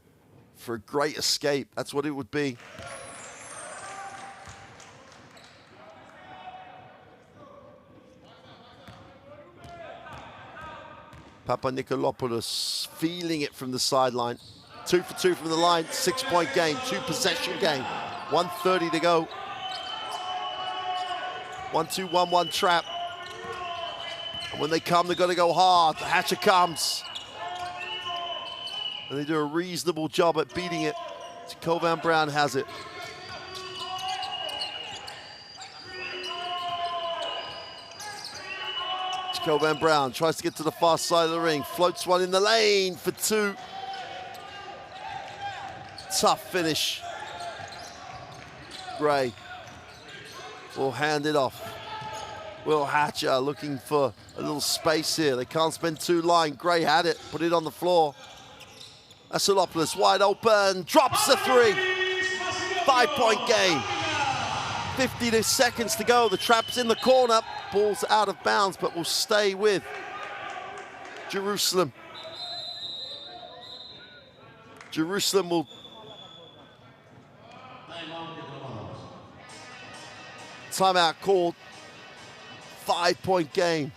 for a great escape. That's what it would be. Papanikolaopoulos feeling it from the sideline. 2 for 2 from the line, 6-point game, 2-possession game. 1:30 to go. 1-2-1-1 trap. And when they come, they've got to go hard. The Hatcher comes. And they do a reasonable job at beating it. Jacoban Brown has it. Jacoban Brown tries to get to the far side of the ring. Floats one in the lane for 2. Tough finish. Gray will hand it off. Will Hatcher looking for a little space here. They can't spend 2 line. Gray had it, put it on the floor. Vasilopoulos wide open, drops the 3. 5-point game. 50 seconds to go. The trap's in the corner. Ball's out of bounds, but will stay with Jerusalem. Jerusalem will timeout called. 5-point game.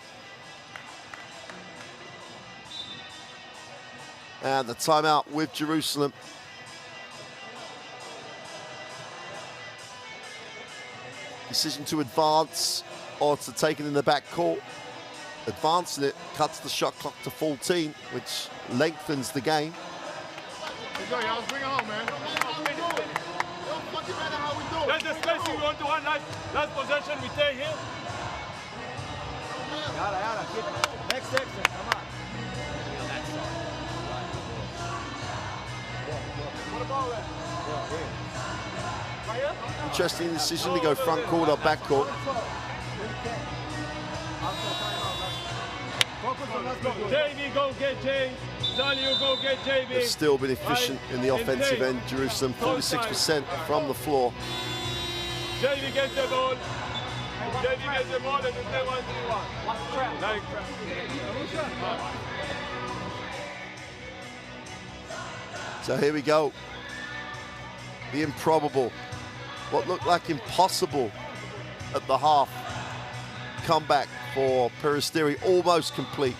And the timeout with Jerusalem. Decision to advance or to take it in the back court. Advancing it cuts the shot clock to 14, which lengthens the game. Bring it home, man. That's the spacing we want to run last possession we take here. Yada, keep next section, come on. Interesting decision to go front court or back court. JV, go get James. Daniel, go get JV. They've still been efficient in the offensive end. Jerusalem, 46% from the floor. JV gets the ball. JV gets the ball and it's 1-3-1. So here we go. The improbable, what looked like impossible at the half. Comeback for Peristeri, almost complete.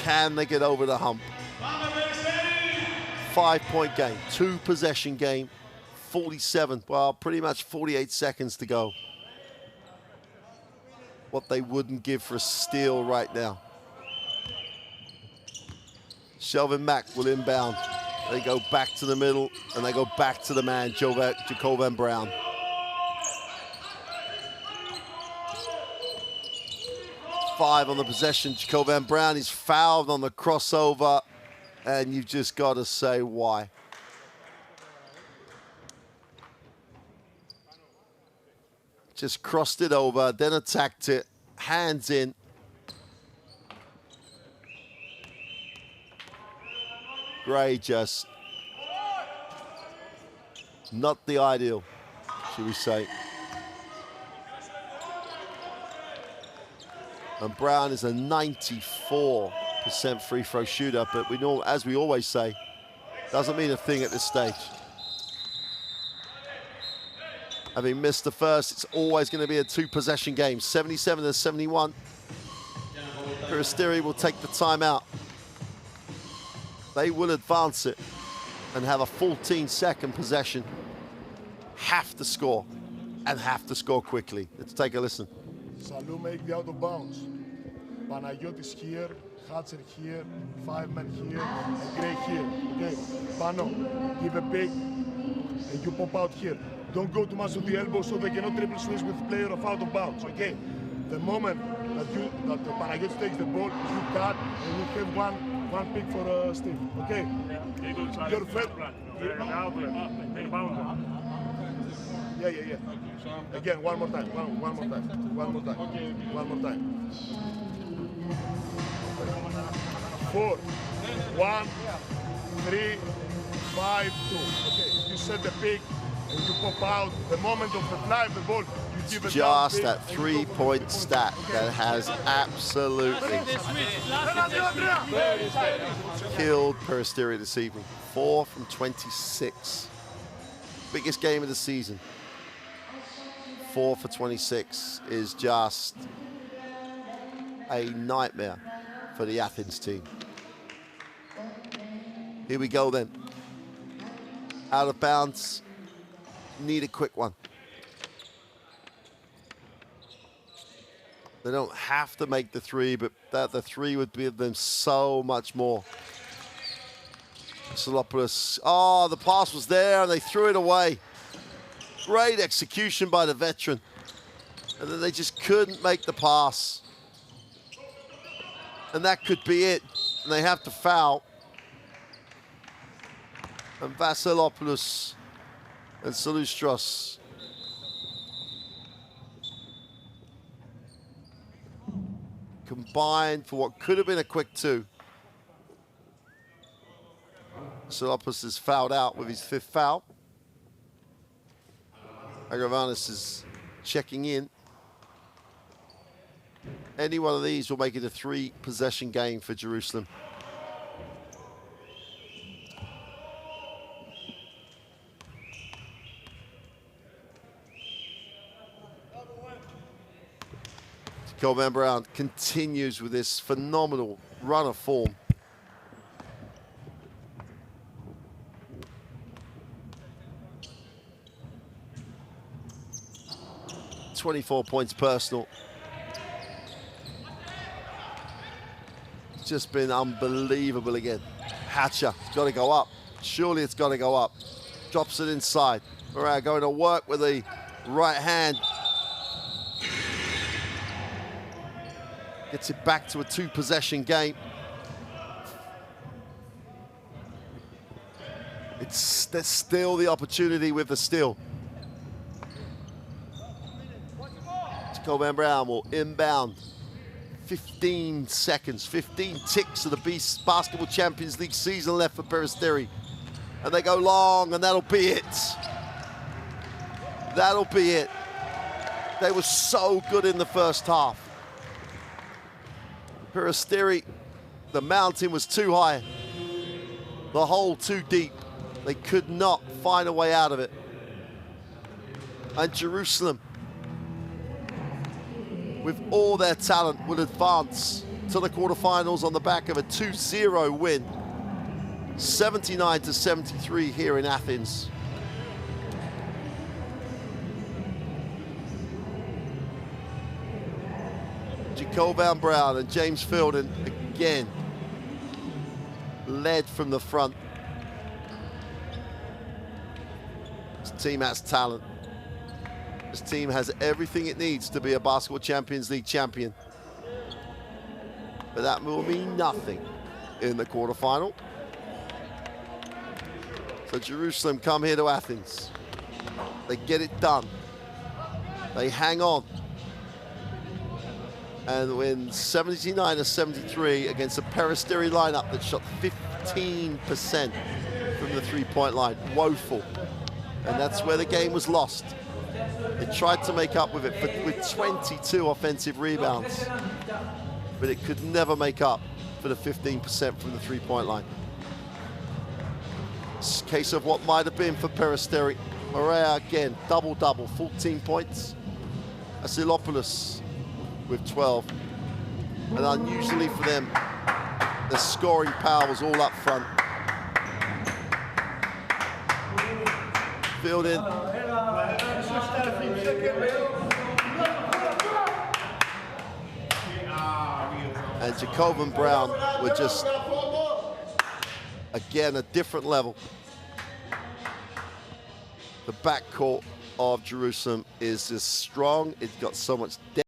Can they get over the hump? 5-point game, 2-possession game, 47, well, pretty much 48 seconds to go. What they wouldn't give for a steal right now. Shelvin Mack will inbound. They go back to the middle, and they go back to the man, Jacoban Brown. Five on the possession. Jacoban Brown is fouled on the crossover, and you've just got to say why. Just crossed it over, then attacked it, hands in. Gray just not the ideal, should we say. And Brown is a 94% free throw shooter, but we know, as we always say, doesn't mean a thing at this stage. Having missed the first, it's always going to be a 2-possession game. 77-71. Peristeri will take the timeout. They will advance it and have a 14-second possession. Have to score, and have to score quickly. Let's take a listen. Salou make the out of bounds. Panagiotis here, Hatcher here, 5 men here, and Gray here. Okay, Pano, give a pick, and you pop out here. Don't go too much to the elbow so they cannot triple switch with player of out of bounds. Okay, the moment that the Panagiotis takes the ball, you cut, and you have one pick for Steve. Okay, your first. Yeah. Again, one more time. One more time. 4, 1, 3, 5, 2. Okay, you set the pick and you pop out. The moment of the fly of the ball, you give it just that 3-point stat that has absolutely killed Peristeri this evening. 4 from 26. Biggest game of the season. 4 for 26 is just a nightmare for the Athens team. Here we go then. Out of bounds. Need a quick one. They don't have to make the 3, but the 3 would give them so much more. Salopoulos, oh, the pass was there and they threw it away. Great execution by the veteran. And then they just couldn't make the pass. And that could be it. And they have to foul. And Vasilopoulos and Salustros combined for what could have been a quick 2. Salopoulos is fouled out with his 5th foul. Agravanis is checking in. Any one of these will make it a 3-possession game for Jerusalem. Jacoban Brown continues with this phenomenal run of form. 24 points personal. It's just been unbelievable again. Hatcher, it's got to go up. Surely it's got to go up. Drops it inside. Moreira going to work with the right hand. Gets it back to a two-possession game. There's still the opportunity with the steal. Jacob Brown will inbound. 15 seconds, 15 ticks of the Basketball Champions League season left for Peristeri. And they go long, and that'll be it. That'll be it. They were so good in the first half. Peristeri, the mountain was too high. The hole too deep. They could not find a way out of it. And Jerusalem, with all their talent, would advance to the quarterfinals on the back of a 2-0 win. 79-73 here in Athens. Jacob Brown and James Fielden again led from the front. This team has talent. This team has everything it needs to be a Basketball Champions League champion. But that will mean nothing in the quarterfinal. So Jerusalem come here to Athens. They get it done. They hang on. And win 79-73 against a Peristeri lineup that shot 15% from the three-point line. Woeful. And that's where the game was lost. They tried to make up with it with 22 offensive rebounds, but it could never make up for the 15% from the three-point line. It's a case of what might have been for Peristeri. Moreira again, double-double, 14 points. Asilopoulos with 12. And unusually for them, the scoring power was all up front. Filled in. And Jacob Brown were just, again, a different level. The backcourt of Jerusalem is just strong. It's got so much depth.